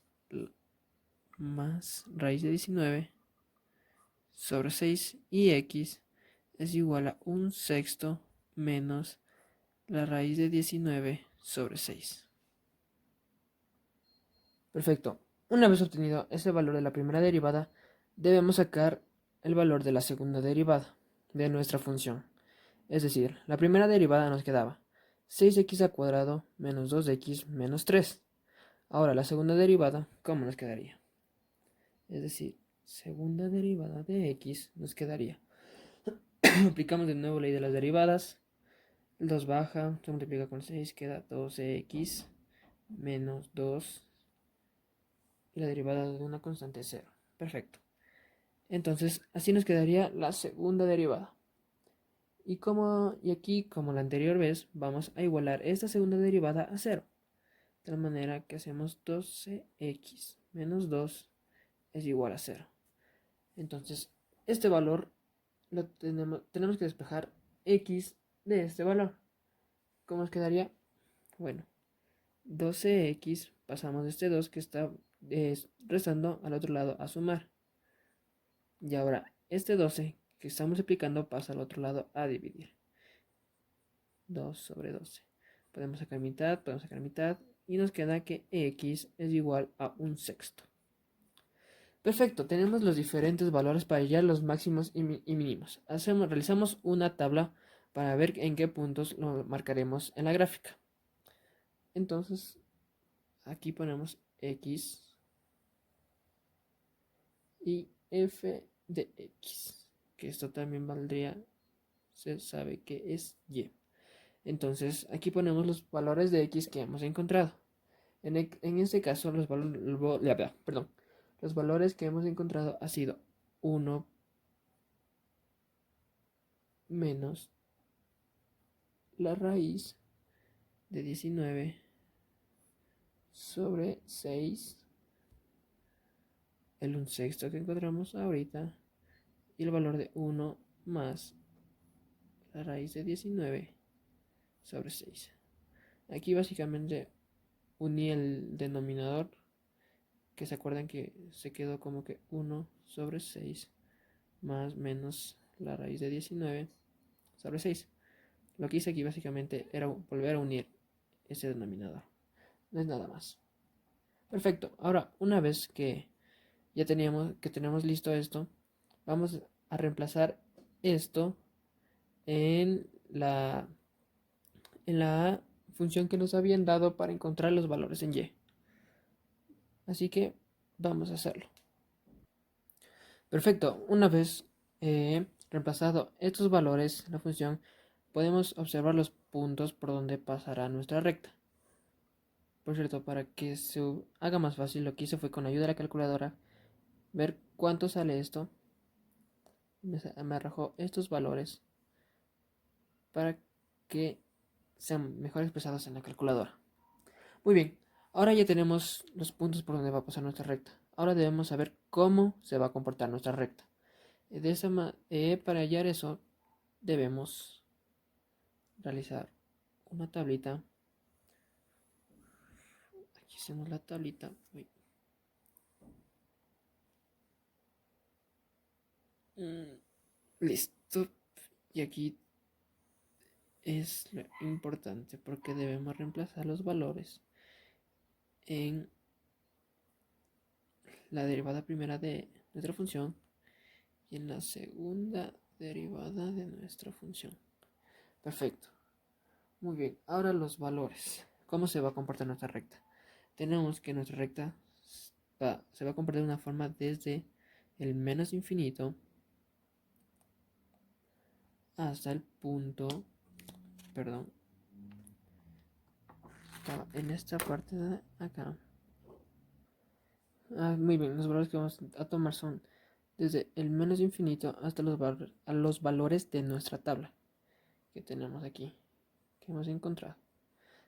raíz de 19 sobre 6 y x es igual a 1/6 menos la raíz de 19 sobre 6. Perfecto. Una vez obtenido ese valor de la primera derivada, debemos sacar el valor de la segunda derivada de nuestra función. Es decir, la primera derivada nos quedaba 6x al cuadrado menos 2x menos 3. Ahora la segunda derivada, ¿cómo nos quedaría? Es decir, segunda derivada de x nos quedaría. Aplicamos de nuevo ley de las derivadas. El 2 baja, se multiplica con 6, queda 12x menos 2. Y la derivada de una constante es 0. Perfecto. Entonces, así nos quedaría la segunda derivada. Y aquí, como la anterior vez, vamos a igualar esta segunda derivada a 0. De tal manera que hacemos 12x menos 2 es igual a 0. Entonces, este valor tenemos que despejar x de este valor. ¿Cómo nos quedaría? Bueno, 12x, pasamos de este 2 que está restando al otro lado a sumar. Y ahora, este 12 que está multiplicando pasa al otro lado a dividir. 2 sobre 12. Podemos sacar mitad y nos queda que x es igual a un sexto. Perfecto, tenemos los diferentes valores para hallar los máximos y mínimos. Realizamos una tabla para ver en qué puntos lo marcaremos en la gráfica. Entonces, aquí ponemos x y f de x, que esto también valdría, se sabe que es y. Entonces, aquí ponemos los valores de x que hemos encontrado. En este caso, los valores que hemos encontrado ha sido 1 menos la raíz de 19 sobre 6, el 1 sexto que encontramos ahorita, y el valor de 1 más la raíz de 19 sobre 6. Aquí básicamente uní el denominador, que se acuerdan que se quedó como que 1 sobre 6 más menos la raíz de 19 sobre 6. Lo que hice aquí básicamente era volver a unir ese denominador. No es nada más. Perfecto. Ahora, una vez que ya tenemos listo esto, vamos a reemplazar esto en la función que nos habían dado para encontrar los valores en y. Así que vamos a hacerlo. Perfecto. Una vez reemplazado estos valores en la función, podemos observar los puntos por donde pasará nuestra recta. Por cierto, para que se haga más fácil, lo que hice fue con ayuda de la calculadora ver cuánto sale esto. Me arrojó estos valores para que sean mejor expresados en la calculadora. Muy bien, ahora ya tenemos los puntos por donde va a pasar nuestra recta. Ahora debemos saber cómo se va a comportar nuestra recta. Para hallar eso, debemos realizar una tablita. Aquí hacemos la tablita. Listo. Y aquí es lo importante porque debemos reemplazar los valores en la derivada primera de nuestra función y en la segunda derivada de nuestra función. Perfecto. Muy bien. Ahora los valores. ¿Cómo se va a comportar nuestra recta? Tenemos que nuestra recta se va a comportar de una forma desde el menos infinito hasta el punto, perdón, estaba en esta parte de acá. Muy bien, los valores que vamos a tomar son desde el menos infinito hasta los valores de nuestra tabla que tenemos aquí, que hemos encontrado.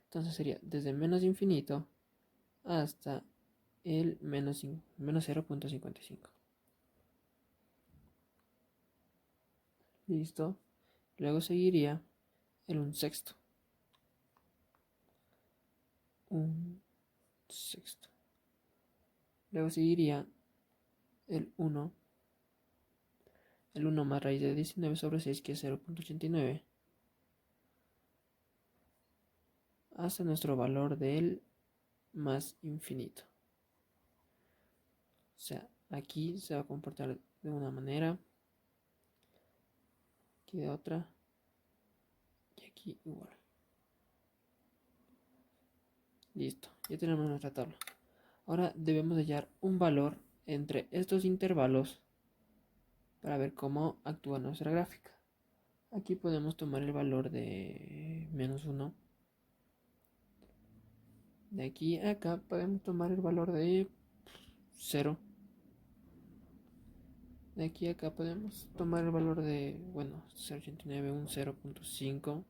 Entonces sería desde menos infinito hasta el menos 0.55. Listo. Luego seguiría el 1 sexto. 1 sexto. Luego seguiría el 1. El 1 más raíz de 19 sobre 6, que es 0.89. Hasta nuestro valor del más infinito. O sea, aquí se va a comportar de una manera, aquí de otra, y aquí igual. Listo, ya tenemos nuestra tabla. Ahora debemos hallar un valor entre estos intervalos para ver cómo actúa nuestra gráfica. Aquí podemos tomar el valor de menos 1. De aquí a acá podemos tomar el valor de 0. De aquí a acá podemos tomar el valor de, 0.89, un 0.5.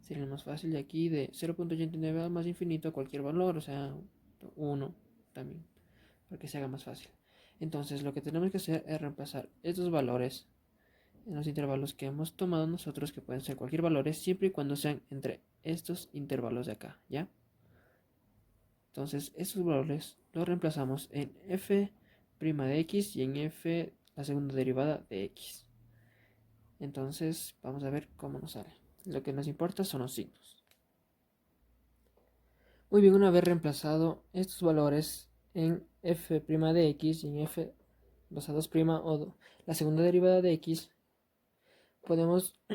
Sería más fácil. De aquí de 0.89 al más infinito cualquier valor, o sea, 1 también, para que se haga más fácil. Entonces lo que tenemos que hacer es reemplazar estos valores en los intervalos que hemos tomado nosotros, que pueden ser cualquier valores, siempre y cuando sean entre estos intervalos de acá, ¿ya? Entonces estos valores los reemplazamos en f' de x y en f la segunda derivada de x. Entonces vamos a ver cómo nos sale. Lo que nos importa son los signos. Muy bien, una vez reemplazado estos valores en f' de x y en f 2 a 2' o la segunda derivada de x,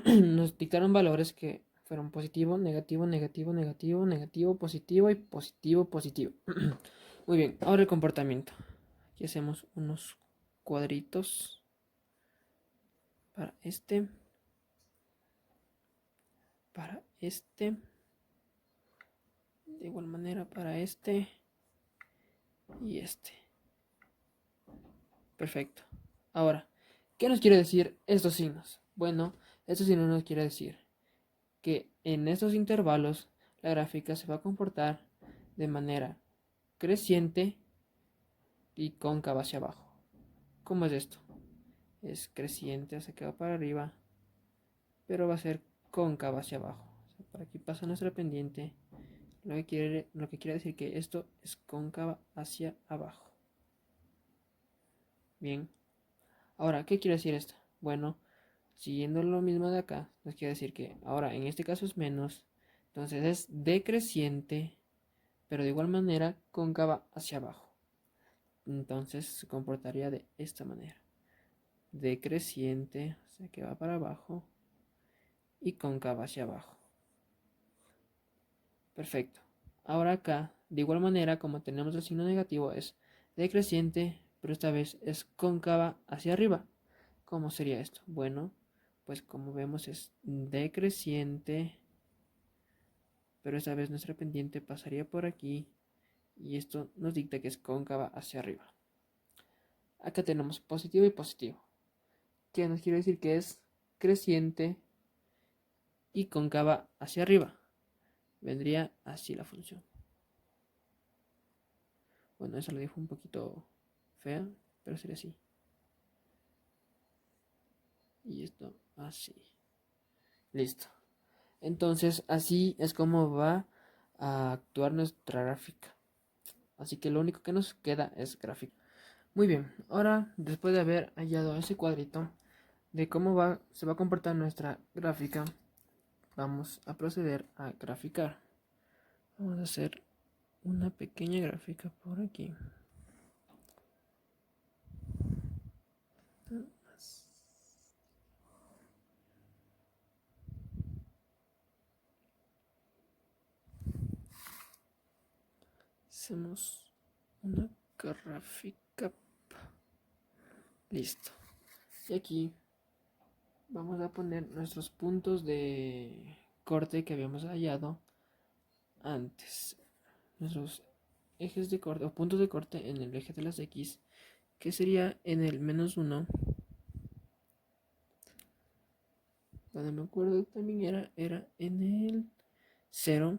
nos dictaron valores que fueron positivo, negativo, negativo, negativo, negativo, positivo y positivo, positivo. Muy bien, ahora el comportamiento. Aquí hacemos unos cuadritos para este, de igual manera para este y este. Perfecto. Ahora, ¿qué nos quiere decir estos signos? Bueno, estos signos nos quiere decir que en estos intervalos la gráfica se va a comportar de manera creciente y cóncava hacia abajo. ¿Cómo es esto? Es creciente hacia que va para arriba, pero va a ser cóncava hacia abajo. O sea, por aquí pasa nuestra pendiente, lo que quiere decir que esto es cóncava hacia abajo. Bien. Ahora, ¿qué quiere decir esto? Bueno, siguiendo lo mismo de acá, nos quiere decir que ahora en este caso es menos, entonces es decreciente, pero de igual manera cóncava hacia abajo. Entonces se comportaría de esta manera: decreciente, o sea que va para abajo, y cóncava hacia abajo. Perfecto. Ahora acá, de igual manera, como tenemos el signo negativo, es decreciente, pero esta vez es cóncava hacia arriba. ¿Cómo sería esto? Bueno, pues como vemos es decreciente, pero esta vez nuestra pendiente pasaría por aquí y esto nos dicta que es cóncava hacia arriba. Acá tenemos positivo y positivo, que nos quiere decir que es creciente y cóncava hacia arriba. Vendría así la función. Bueno, eso lo dijo un poquito fea, pero sería así. Y esto así. Listo. Entonces así es como va a actuar nuestra gráfica. Así que lo único que nos queda es gráfica. Muy bien, ahora después de haber hallado ese cuadrito de cómo se va a comportar nuestra gráfica, vamos a proceder a graficar. Vamos a hacer una pequeña gráfica por aquí. Hacemos una gráfica. Listo. Y aquí vamos a poner nuestros puntos de corte que habíamos hallado antes. Nuestros ejes de corte o puntos de corte en el eje de las X, que sería en el -1, donde me acuerdo también era en el 0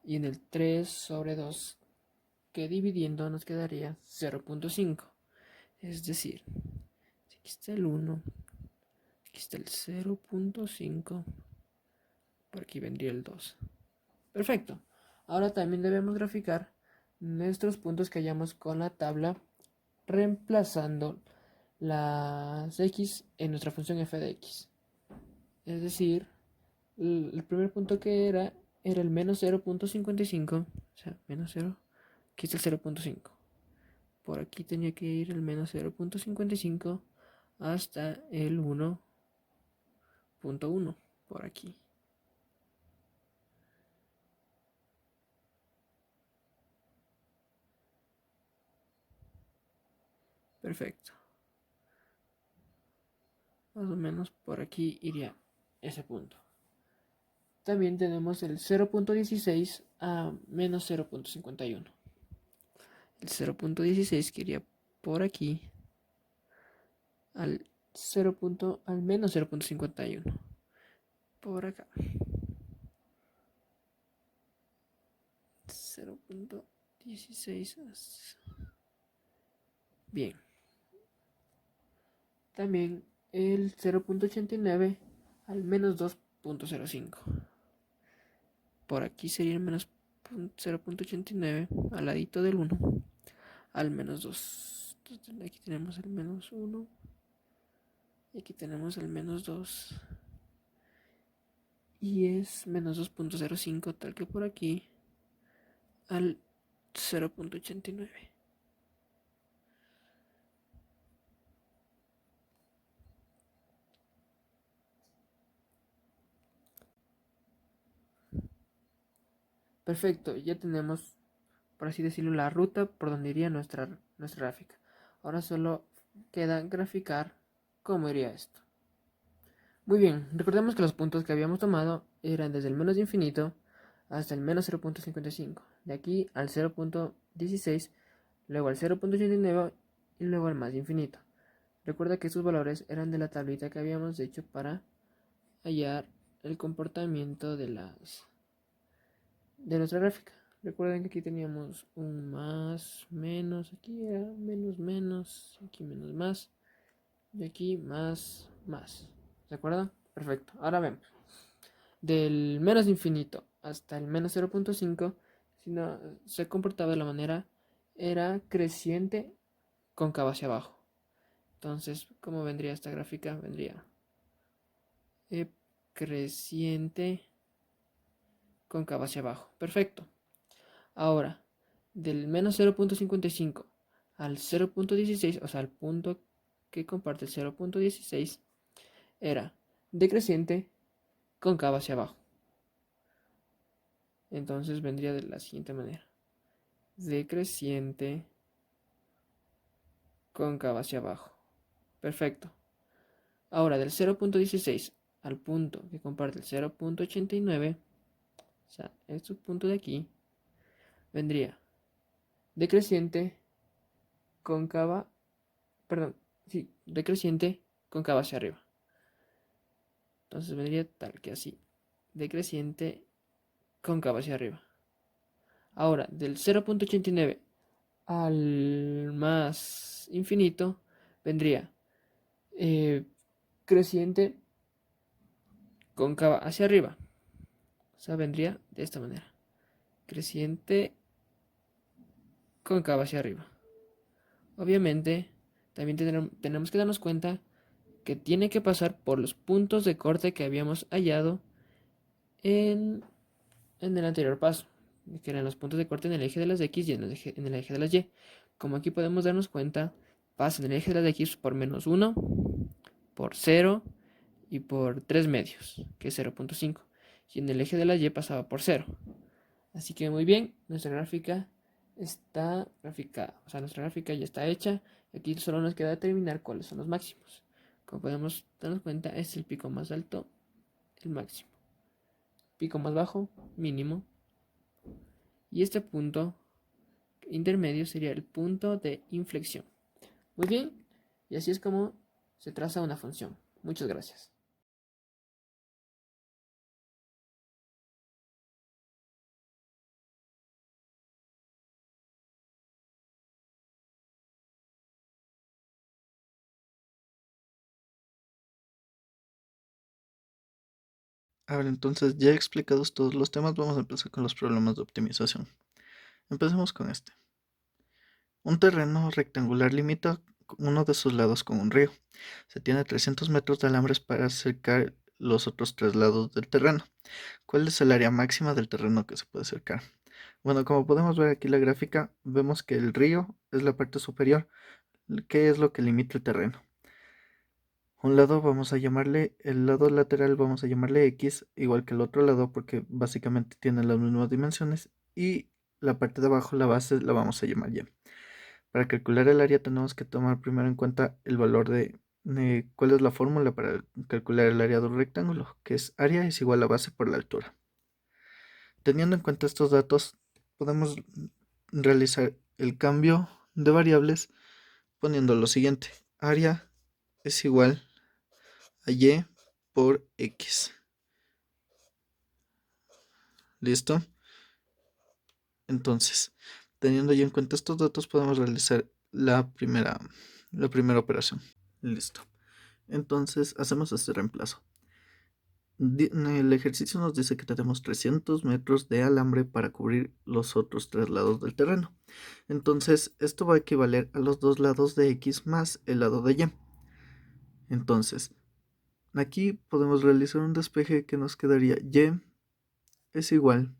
y en el 3/2, que dividiendo nos quedaría 0.5. Es decir, aquí está el 1, aquí está el 0.5, por aquí vendría el 2. Perfecto. Ahora también debemos graficar nuestros puntos que hallamos con la tabla, reemplazando las x en nuestra función f de x. Es decir, el primer punto que era el menos 0.55, o sea, menos 0, aquí está el 0.5. Por aquí tenía que ir el menos 0.55 hasta el 1.1, por aquí. Perfecto. Más o menos por aquí iría ese punto. También tenemos el 0.16 a menos 0.51. El 0.16 que iría por aquí al menos 0.51. Por acá. 0. 16. Bien. También el 0.89 al menos 2.05. Por aquí sería el menos 0.89 al ladito del 1 al menos 2. Entonces, aquí tenemos el menos 1 y aquí tenemos el menos 2 y es menos 2.05 tal que por aquí al 0.89. Perfecto, ya tenemos, por así decirlo, la ruta por donde iría nuestra gráfica. Ahora solo queda graficar cómo iría esto. Muy bien, recordemos que los puntos que habíamos tomado eran desde el menos infinito hasta el menos 0.55. De aquí al 0.16, luego al 0.89 y luego al más infinito. Recuerda que estos valores eran de la tablita que habíamos hecho para hallar el comportamiento de nuestra gráfica. Recuerden que aquí teníamos un más, menos, aquí era menos, menos, aquí menos, más, y aquí más, más. ¿De acuerdo? Perfecto. Ahora vemos. Del menos infinito hasta el menos 0.5, si no se comportaba de la manera, era creciente cóncava hacia abajo. Entonces, ¿cómo vendría esta gráfica? Vendría creciente cóncava hacia abajo. Perfecto. Ahora, del menos 0.55 al 0.16, o sea, el punto que comparte el 0.16, era decreciente cóncava hacia abajo. Entonces vendría de la siguiente manera. Decreciente cóncava hacia abajo. Perfecto. Ahora, del 0.16 al punto que comparte el 0.89, o sea, este punto de aquí, vendría decreciente cóncava, perdón, sí, decreciente cóncava hacia arriba. Entonces vendría tal que así, decreciente cóncava hacia arriba. Ahora, del 0.89 al más infinito, vendría creciente cóncava hacia arriba. O sea, vendría de esta manera. Creciente cóncava hacia arriba. Obviamente, también tenemos que darnos cuenta que tiene que pasar por los puntos de corte que habíamos hallado en el anterior paso, que eran los puntos de corte en el eje de las X y en el eje de las Y. Como aquí podemos darnos cuenta, pasa en el eje de las X por menos 1, por 0 y por 3 medios, que es 0.5. Y en el eje de la Y pasaba por 0. Así que muy bien, nuestra gráfica está graficada. O sea, nuestra gráfica ya está hecha. Aquí solo nos queda determinar cuáles son los máximos. Como podemos darnos cuenta, es el pico más alto, el máximo. Pico más bajo, mínimo. Y este punto intermedio sería el punto de inflexión. Muy bien, y así es como se traza una función. Muchas gracias. A ver, entonces ya explicados todos los temas, vamos a empezar con los problemas de optimización. Empecemos con este. Un terreno rectangular limita uno de sus lados con un río. Se tiene 300 metros de alambres para acercar los otros tres lados del terreno. ¿Cuál es el área máxima del terreno que se puede acercar? Bueno, como podemos ver aquí en la gráfica, vemos que el río es la parte superior. ¿Qué es lo que limita el terreno? Un lado vamos a llamarle, el lado lateral vamos a llamarle X, igual que el otro lado porque básicamente tienen las mismas dimensiones, y la parte de abajo, la base, la vamos a llamar Y. Para calcular el área tenemos que tomar primero en cuenta el valor de cuál es la fórmula para calcular el área de un rectángulo, que es área es igual a base por la altura. Teniendo en cuenta estos datos, podemos realizar el cambio de variables poniendo lo siguiente: área es igual a Y por X. ¿Listo? Entonces, Teniendo ya en cuenta estos datos, podemos realizar la primera operación. Listo. Entonces, hacemos este reemplazo. El ejercicio nos dice que tenemos 300 metros de alambre para cubrir los otros 3 lados del terreno. Entonces, esto va a equivaler a los 2 lados de X más el lado de Y. Entonces, aquí podemos realizar un despeje que nos quedaría Y es igual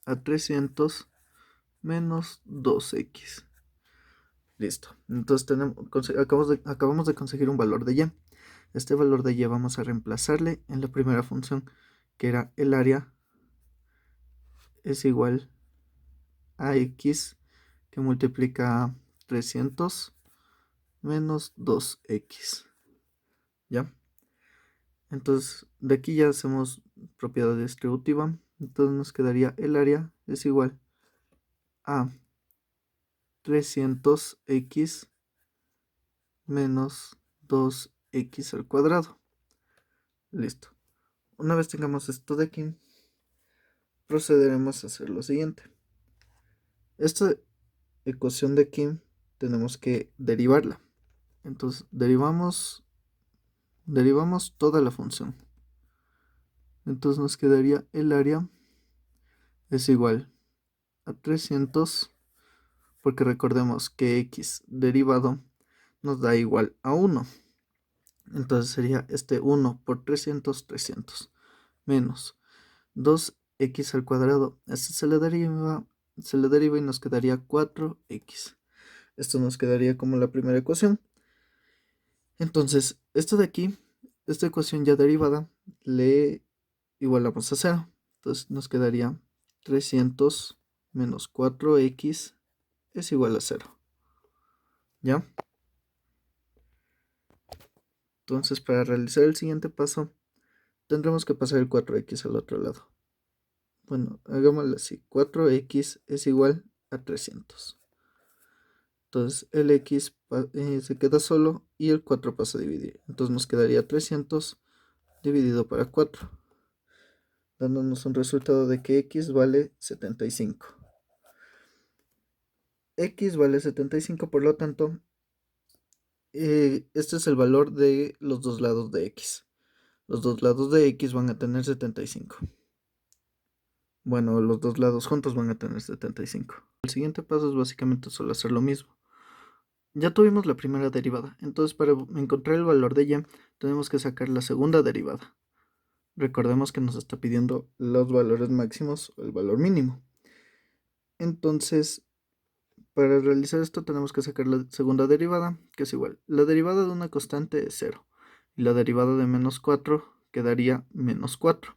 a 300 menos 2X. Listo. Entonces acabamos de conseguir un valor de Y. Este valor de Y vamos a reemplazarle en la primera función, que era el área es igual a X, que multiplica 300 menos 2X. ¿Ya? Entonces, de aquí ya hacemos propiedad distributiva. Entonces nos quedaría el área es igual a 300X menos 2X al cuadrado. Listo. Una vez tengamos esto de aquí, procederemos a hacer lo siguiente. Esta ecuación de aquí tenemos que derivarla. Entonces derivamos toda la función. Entonces nos quedaría el área es igual a 300, porque recordemos que x derivado nos da igual a 1. Entonces sería este 1 por 300, 300, menos 2x al cuadrado. Este se le deriva y nos quedaría 4x. Esto nos quedaría como la primera ecuación. Entonces, esto de aquí, esta ecuación ya derivada, le igualamos a 0. Entonces nos quedaría 300 menos 4x es igual a 0. ¿Ya? Entonces, para realizar el siguiente paso, tendremos que pasar el 4x al otro lado. Bueno, hagámoslo así. 4x es igual a 300. Entonces, el x se queda solo y el 4 pasa a dividir. Entonces, nos quedaría 300 dividido para 4, dándonos un resultado de que x vale 75. X vale 75, por lo tanto, este es el valor de los dos lados de X. Los dos lados de X van a tener 75. Bueno, los dos lados juntos van a tener 75. El siguiente paso es básicamente solo hacer lo mismo. Ya tuvimos la primera derivada, entonces para encontrar el valor de Y tenemos que sacar la segunda derivada. Recordemos que nos está pidiendo los valores máximos o el valor mínimo. Entonces, para realizar esto tenemos que sacar la segunda derivada, que es igual. La derivada de una constante es 0. Y la derivada de menos 4 quedaría menos 4,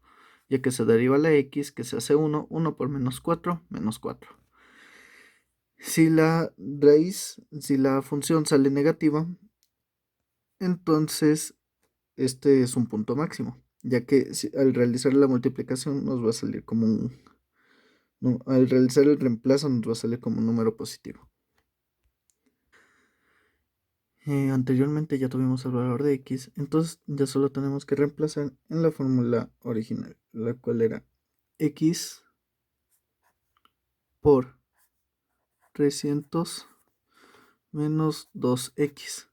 ya que se deriva la x, que se hace 1, 1 por menos 4, menos 4. Si la función sale negativa, entonces este es un punto máximo, ya que al realizar la multiplicación nos va a salir como al realizar el reemplazo nos va a salir como un número positivo. Anteriormente ya tuvimos el valor de x, entonces ya solo tenemos que reemplazar en la fórmula original, la cual era x por 300 menos 2x.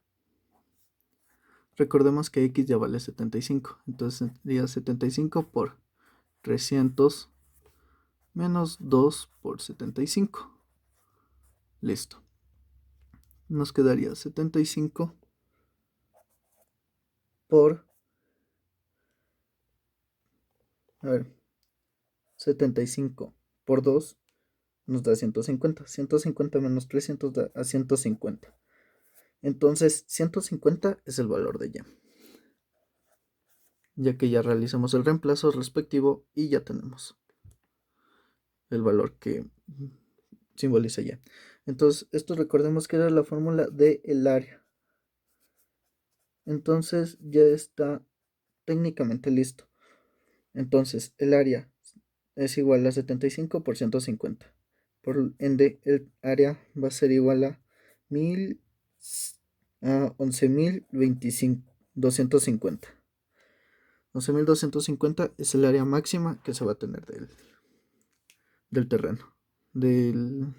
Recordemos que x ya vale 75, entonces sería 75 por 300 menos 2 por 75. Listo. Nos quedaría 75 por 75 por 2 nos da 150. 150 menos 300 da a 150. Entonces 150 es el valor de Y. Ya que ya realizamos el reemplazo respectivo y ya tenemos el valor que simboliza Y. Entonces esto recordemos que era la fórmula del área. Entonces ya está técnicamente listo. Entonces el área es igual a 75 por 150. Por ende, el área va a ser igual a 11.250. 11.250 es el área máxima que se va a tener del terreno, del